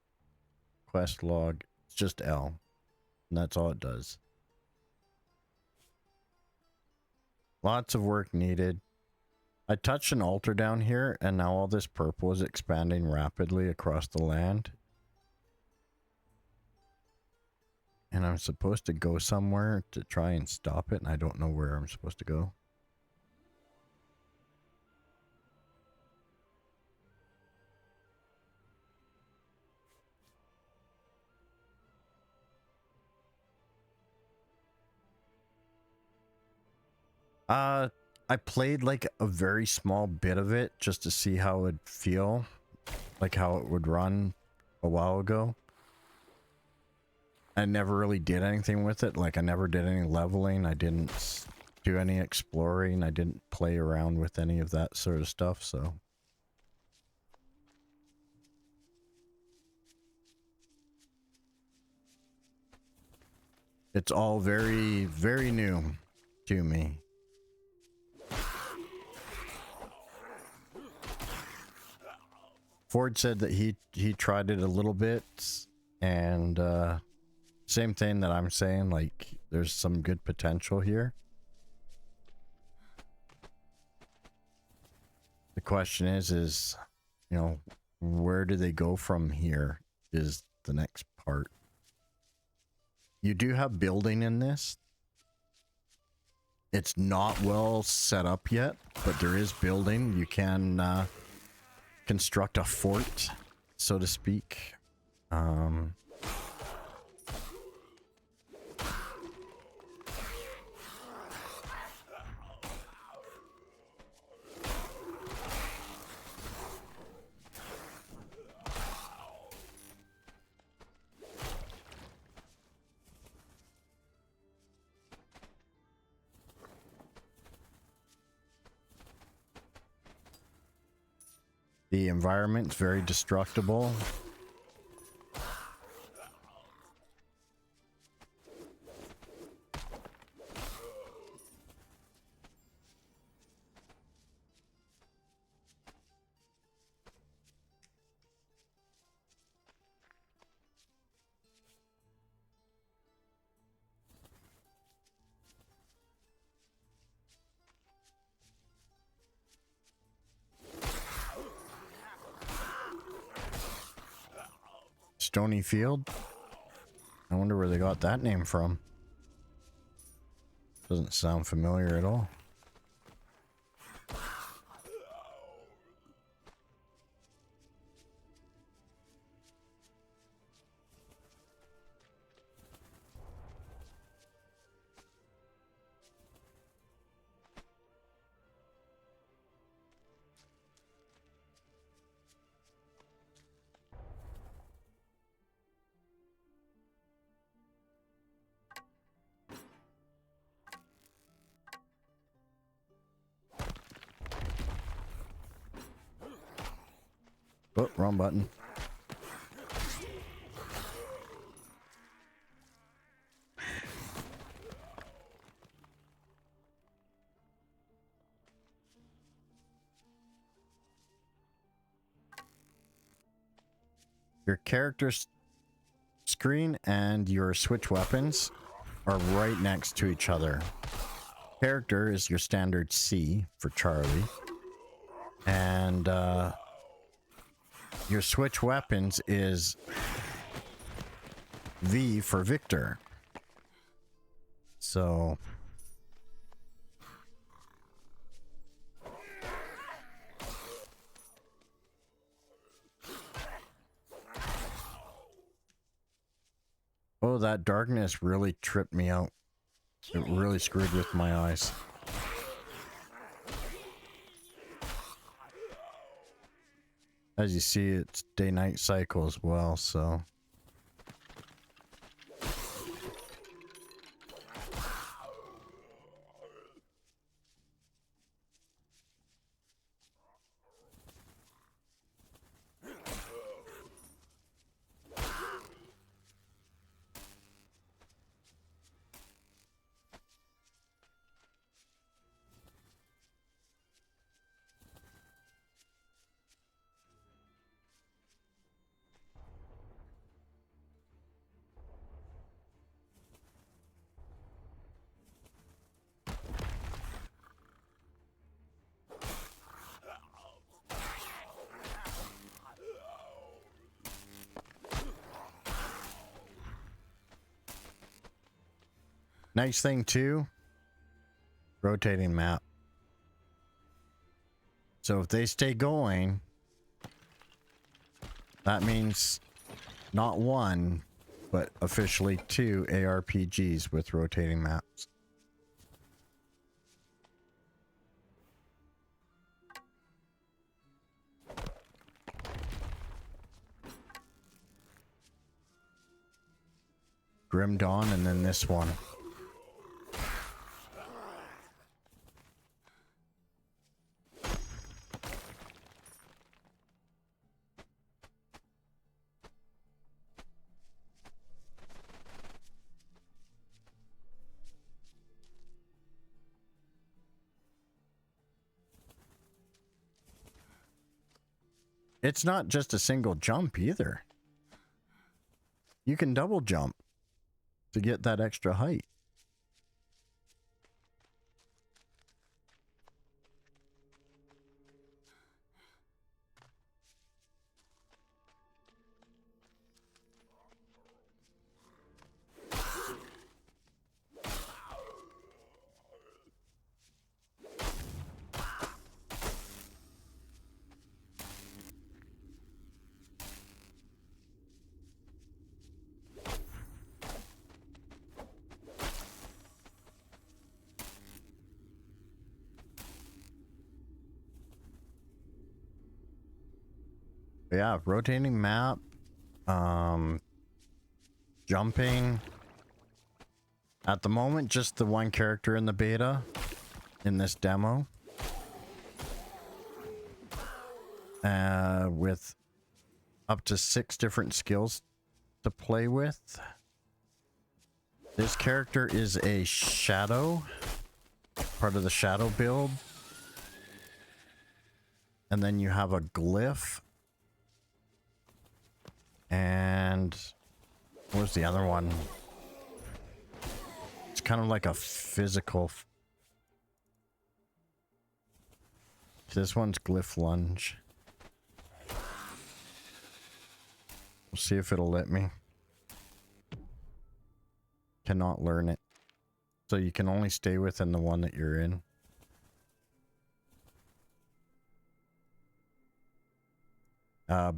quest log, it's just L, and that's all it does. Lots of work needed. I touched an altar down here, and now all this purple is expanding rapidly across the land. And I'm supposed to go somewhere to try and stop it, and I don't know where I'm supposed to go. I played like a very small bit of it just to see how it would feel, like how it would run a while ago. I never really did anything with it. Like I never did any leveling. I didn't do any exploring. I didn't play around with any of that sort of stuff, so. It's all very, very new to me. Ford said that he tried it a little bit, and same thing that I'm saying, like there's some good potential here. The question is, you know, where do they go from here is the next part. You do have building in this. It's not well set up yet, but there is building. You can construct a fort, so to speak. The environment's very destructible. Stony Field. I wonder where they got that name from. Doesn't sound familiar at all. Oh, wrong button. Your character's screen and your switch weapons are right next to each other. Character is your standard C for Charlie. And your switch weapons is V for Victor. So oh, that darkness really tripped me out. It really screwed with my eyes. As you see, it's day-night cycle as well, so. Nice thing too, rotating map. So if they stay going, that means not one, but officially 2 ARPGs with rotating maps. Grim Dawn and then this one. It's not just a single jump either. You can double jump to get that extra height. But yeah, rotating map, jumping. At the moment, just the one character in the beta in this demo. With up to 6 different skills to play with. This character is a shadow, part of the shadow build. And then you have a glyph. And what was the other one? It's kind of like a physical. This one's glyph lunge. We'll see if it'll let me. Cannot learn it. So you can only stay within the one that you're in.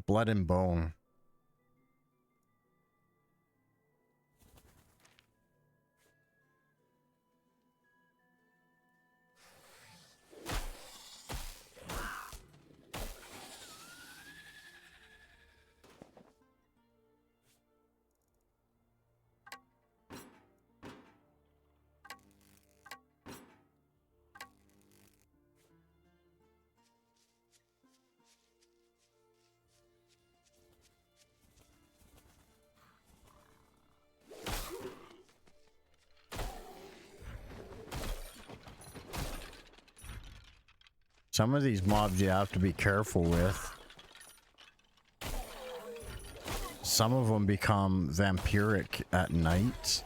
Blood and bone. Some of these mobs you have to be careful with. Some of them become vampiric at night.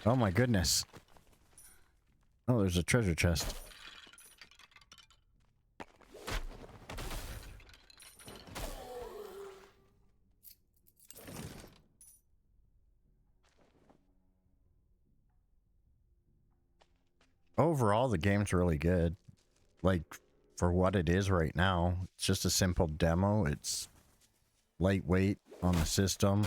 Oh my goodness. Oh, there's a treasure chest. Overall, the game's really good. Like, for what it is right now. It's just a simple demo. It's lightweight on the system.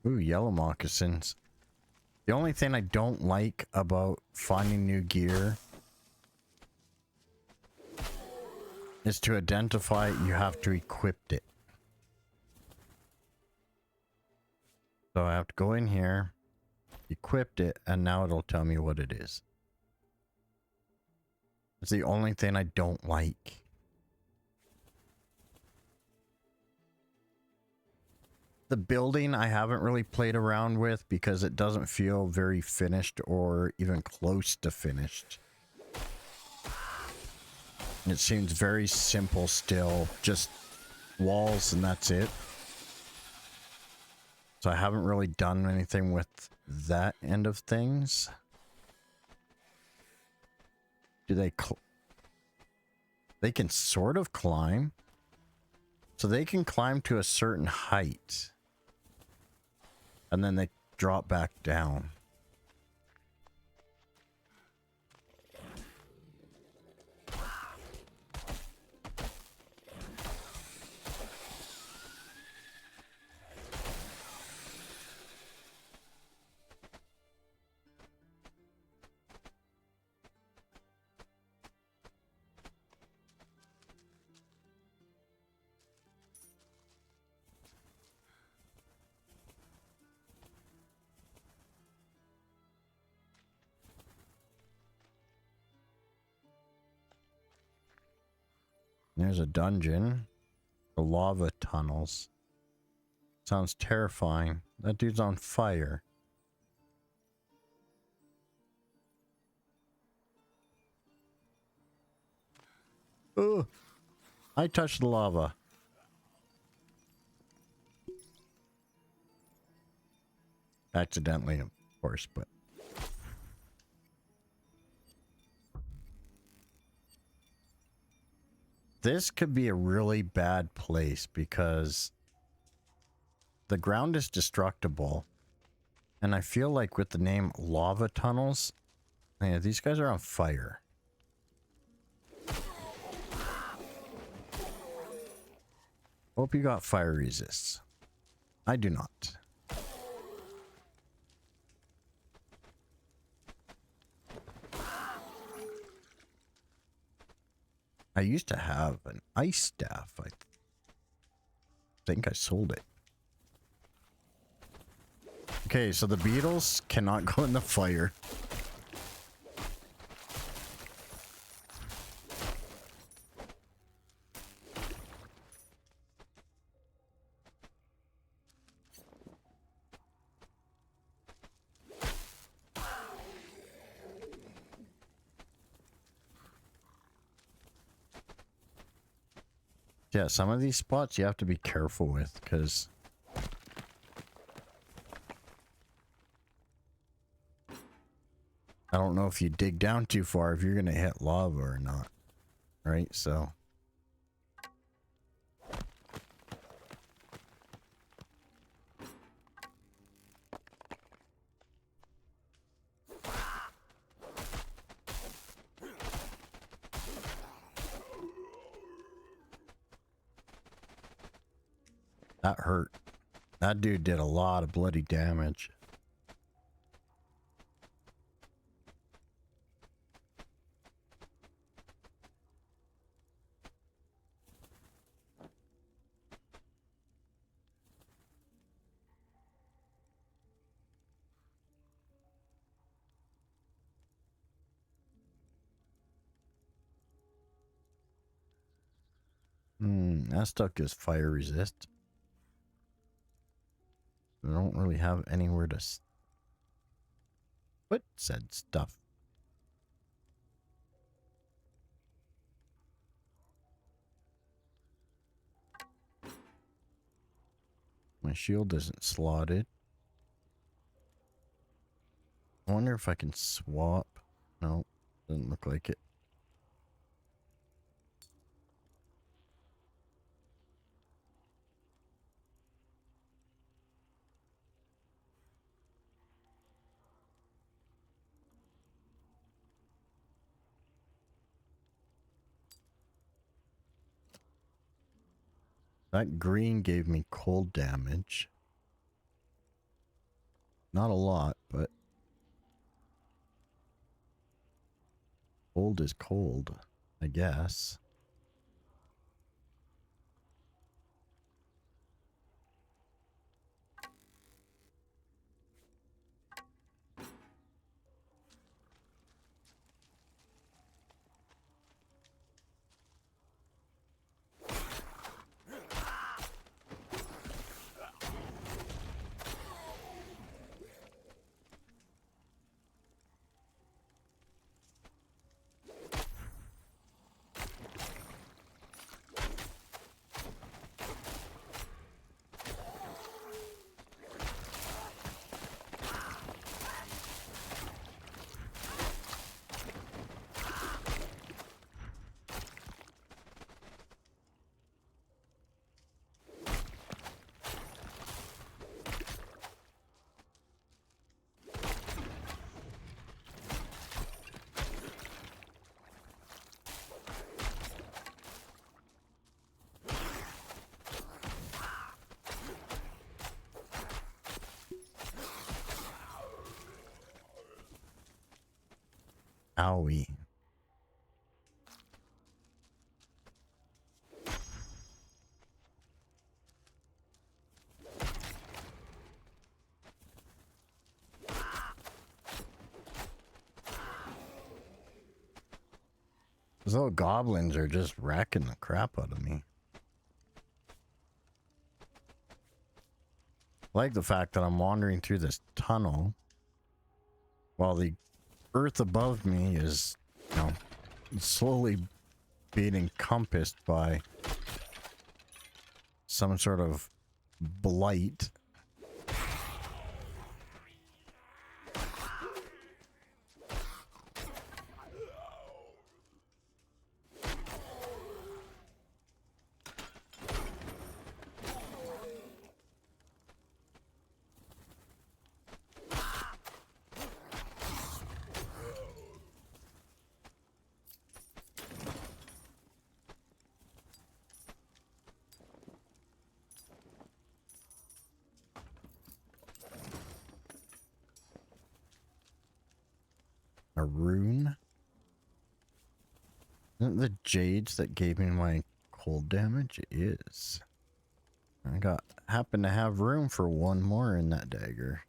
Ooh, yellow moccasins. The only thing I don't like about finding new gear is to identify you have to equip it. So I have to go in here, equipped it, and now it'll tell me what it is. It's the only thing I don't like. The building I haven't really played around with because it doesn't feel very finished or even close to finished. It seems very simple still, just walls and that's it. So I haven't really done anything with that end of things. Do they can sort of climb. So they can climb to a certain height. And then they drop back down. There's a dungeon. The lava tunnels. Sounds terrifying. That dude's on fire. Oh, I touched the lava. Accidentally, of course, but... This could be a really bad place because the ground is destructible. And I feel like with the name lava tunnels, yeah, these guys are on fire. Hope you got fire resists. I do not. I used to have an ice staff. I think I sold it. Okay, so the beetles cannot go in the fire. Yeah, some of these spots you have to be careful with because I don't know if you dig down too far if you're going to hit lava or not. Right? So that hurt. That dude did a lot of bloody damage. That stuff gives fire resist. I don't really have anywhere to put said stuff. My shield isn't slotted. I wonder if I can swap. No, doesn't look like it. That green gave me cold damage. Not a lot, but cold is cold, I guess. Owie. Those little goblins are just wrecking the crap out of me. I like the fact that I'm wandering through this tunnel while the earth above me is, you know, slowly being encompassed by some sort of blight. a rune. Isn't it the jades that gave me my cold damage? It is. I happen to have room for one more in that dagger.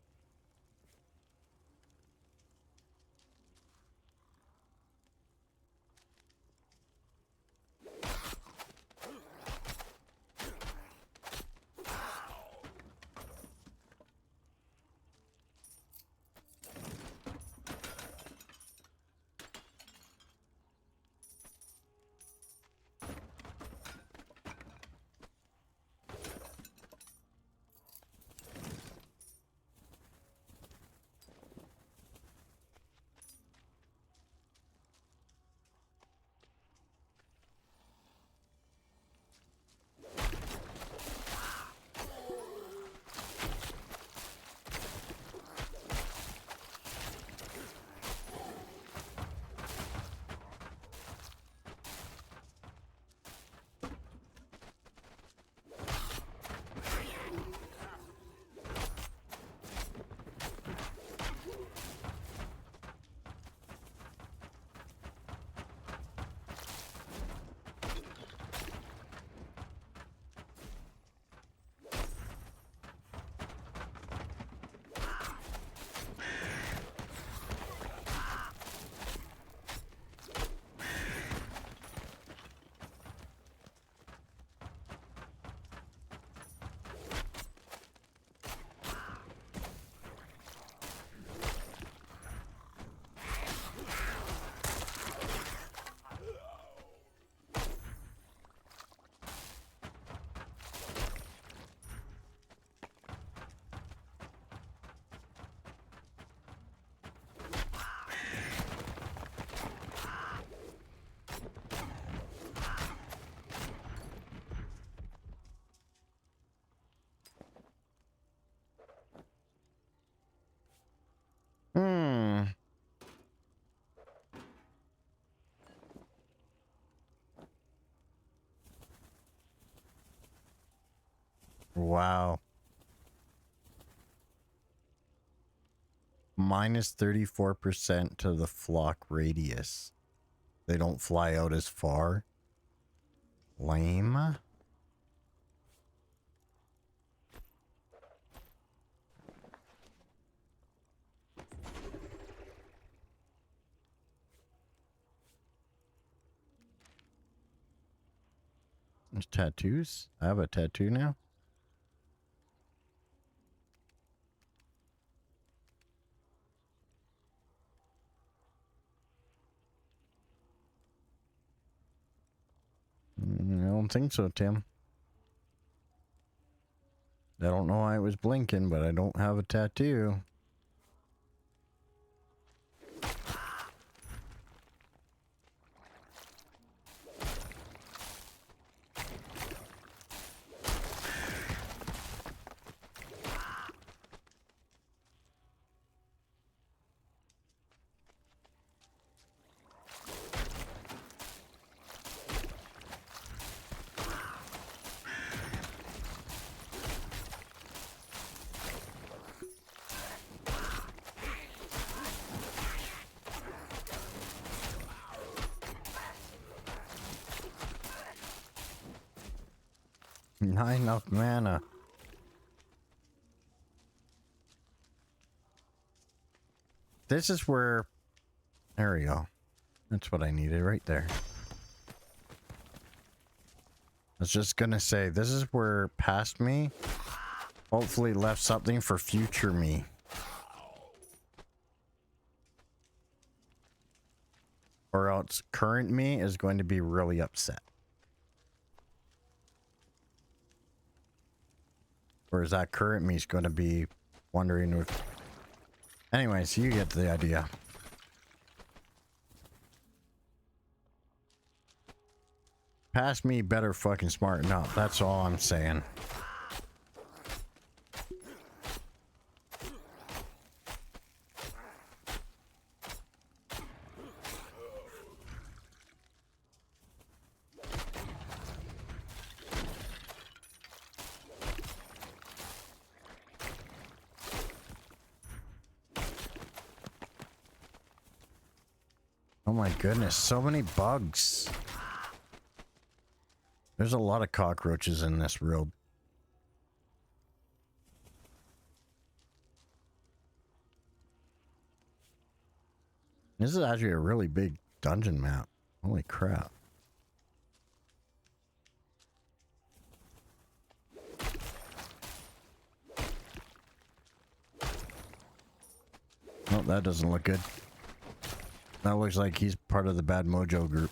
Hmm. Wow. Minus 34% to the flock radius. They don't fly out as far. Lame. There's tattoos. I have a tattoo now. I don't think so, Tim. I don't know why it was blinking, but I don't have a tattoo. Not enough mana. This is where... There we go. That's what I needed right there. I was just gonna say, this is where past me hopefully left something for future me. Or else current me is going to be really upset. Whereas that current me is going to be wondering if... Anyways, you get the idea. Past me better fucking smarten up. That's all I'm saying. Oh my goodness, so many bugs. There's a lot of cockroaches in this world. This is actually a really big dungeon map. Holy crap. Oh, that doesn't look good. That looks like he's part of the Bad Mojo group.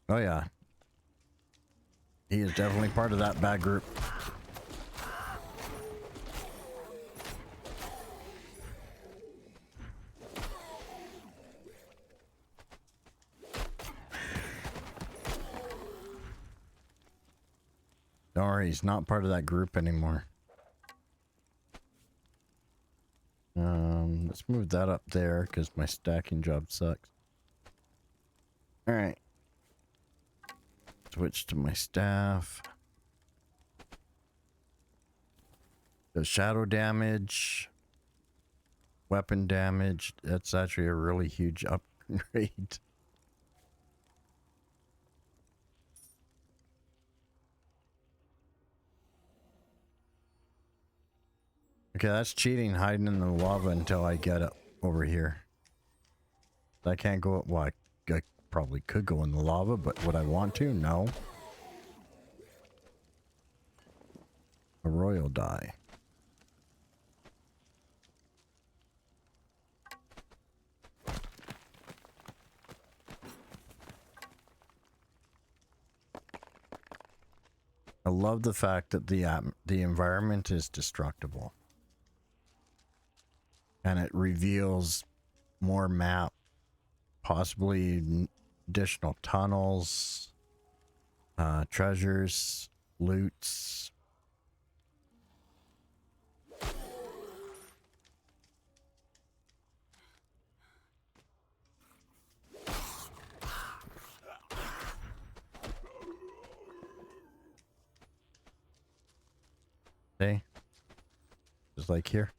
Oh yeah. He is definitely part of that bad group. Don't worry, he's not part of that group anymore. Let's move that up there because my stacking job sucks. Alright. Switch to my staff. The shadow damage. Weapon damage. That's actually a really huge upgrade. Okay, that's cheating, hiding in the lava until I get up over here. I can't go. Well, I probably could go in the lava, but would I want to? No. A royal die. I love the fact that the environment is destructible. And it reveals more map, possibly additional tunnels, treasures, loots. Okay, just like here.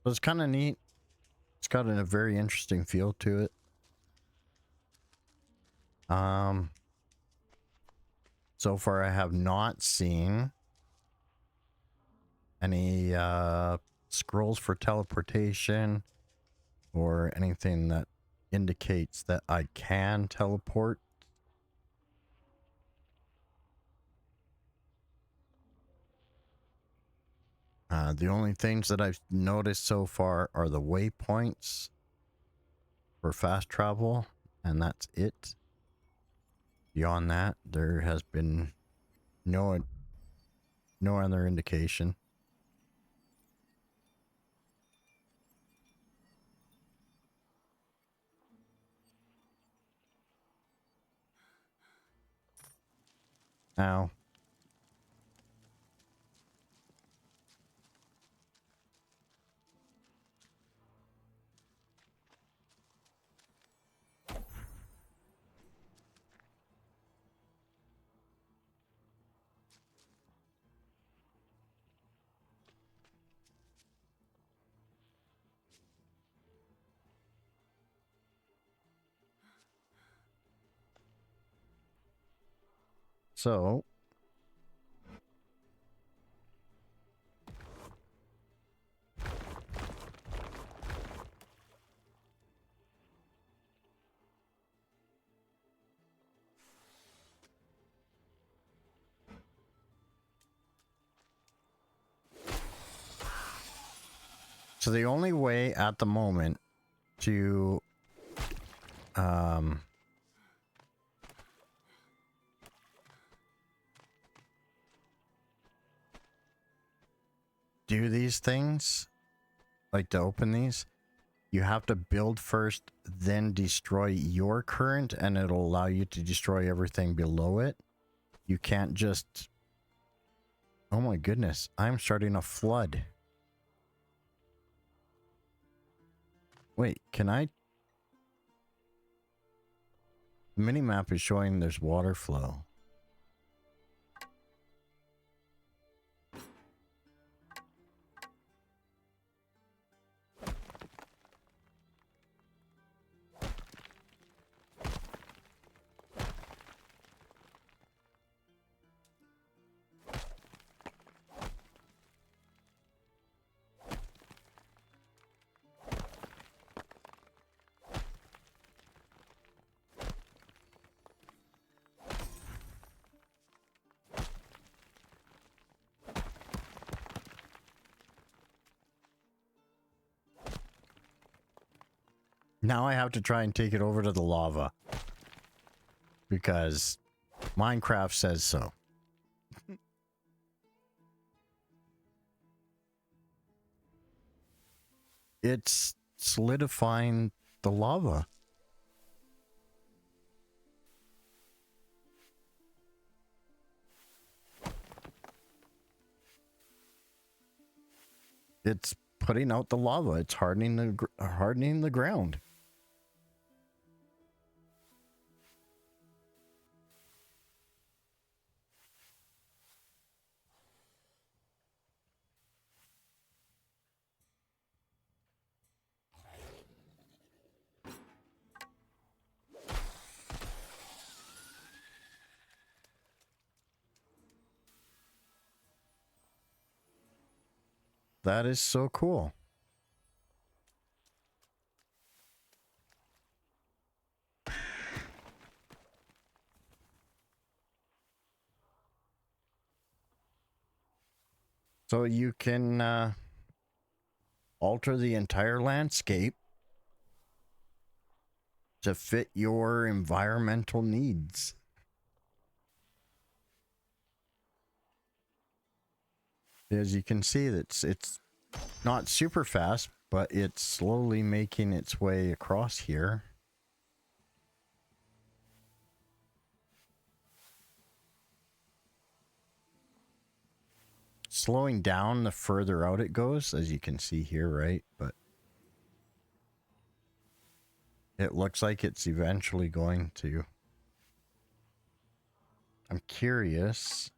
So it's kind of neat. It's got a very interesting feel to it. So far I have not seen any scrolls for teleportation or anything that indicates that I can teleport. The only things that I've noticed so far are the waypoints for fast travel, and that's it. Beyond that, there has been no other indication. Now, so So the only way at the moment to do these things, like to open these, you have to build first, then destroy your current, and it'll allow you to destroy everything below it. You can't just... Oh my goodness, I'm starting a flood. Wait, can I... The minimap is showing there's water flow. Now I have to try and take it over to the lava. Because Minecraft says so. It's solidifying the lava. It's putting out the lava. It's hardening the ground. That is so cool. So you can alter the entire landscape to fit your environmental needs. As you can see, it's not super fast, but it's slowly making its way across here. Slowing down the further out it goes, as you can see here, right? But it looks like it's eventually going to. I'm curious.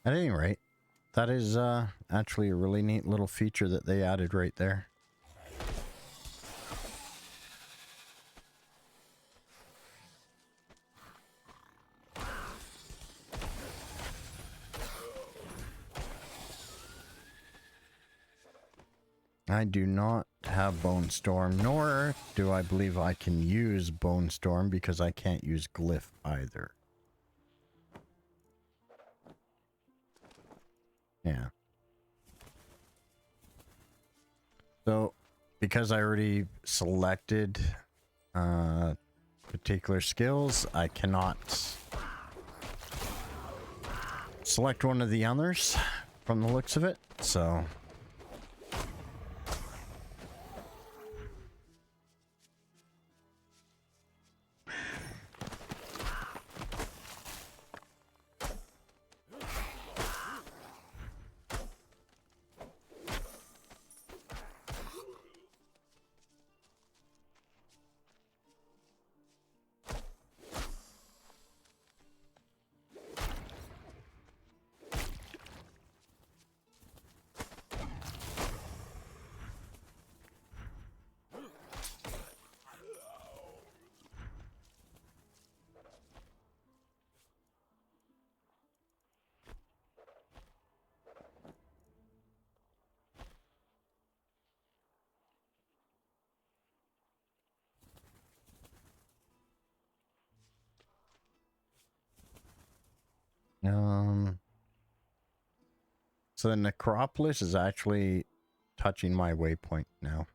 At any rate, that is actually a really neat little feature that they added right there. I do not have Bone Storm, nor do I believe I can use Bone Storm because I can't use Glyph either. Yeah. So, because I already selected particular skills, I cannot select one of the others from the looks of it, so... So the necropolis is actually touching my waypoint now.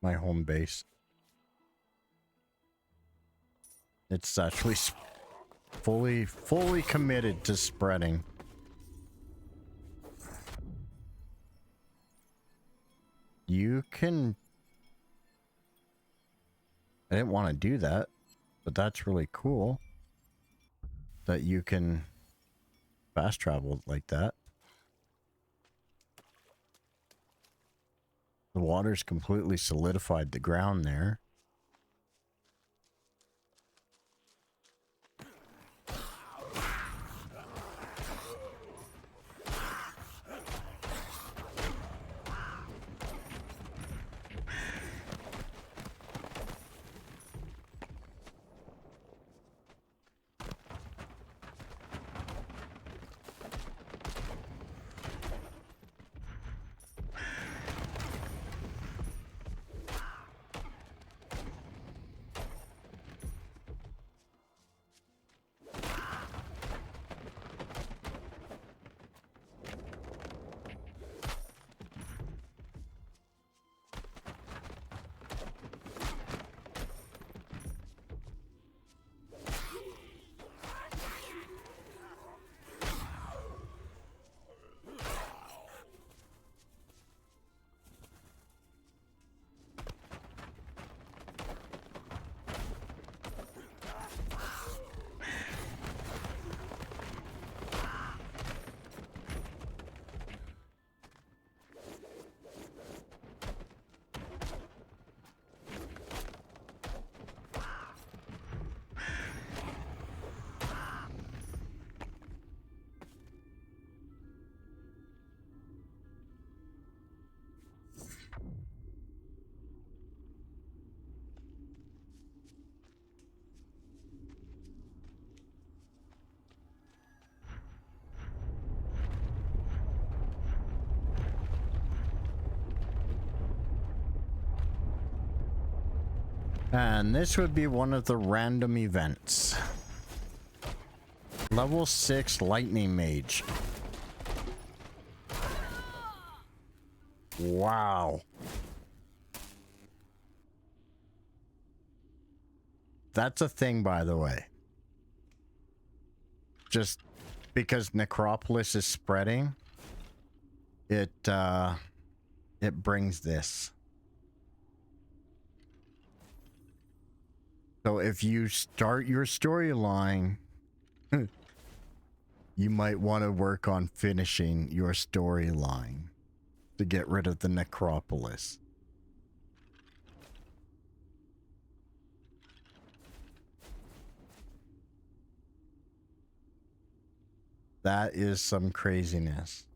My home base. It's actually fully committed to spreading. You can... I didn't want to do that, but that's really cool. That you can fast travel like that. The water's completely solidified the ground there. And this would be one of the random events. Level 6 Lightning Mage. Wow. That's a thing, by the way. Just because Necropolis is spreading, it brings this. So if you start your storyline, you might want to work on finishing your storyline to get rid of the Necropolis. That is some craziness.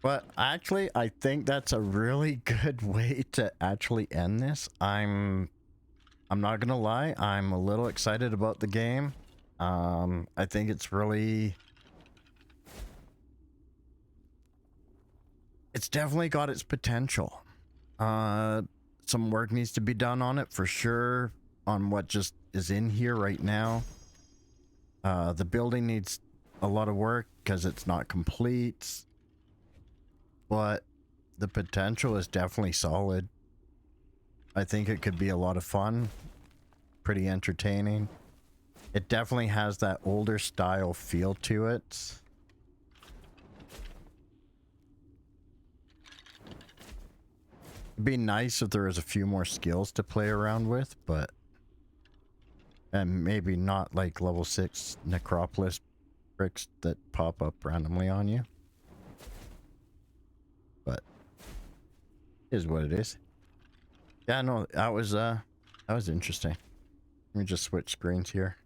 But actually, I think that's a really good way to actually end this. I'm not gonna lie, I'm a little excited about the game. I think it's definitely got its potential. Some work needs to be done on it for sure, on what just is in here right now. The building needs a lot of work because it's not complete. But the potential is definitely solid. I think it could be a lot of fun. Pretty entertaining. It definitely has that older style feel to it. It'd be nice if there was a few more skills to play around with, but... And maybe not like level 6 Necropolis bricks that pop up randomly on you. But is what it is. Yeah, no, that was interesting. Let me just switch screens here.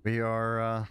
We are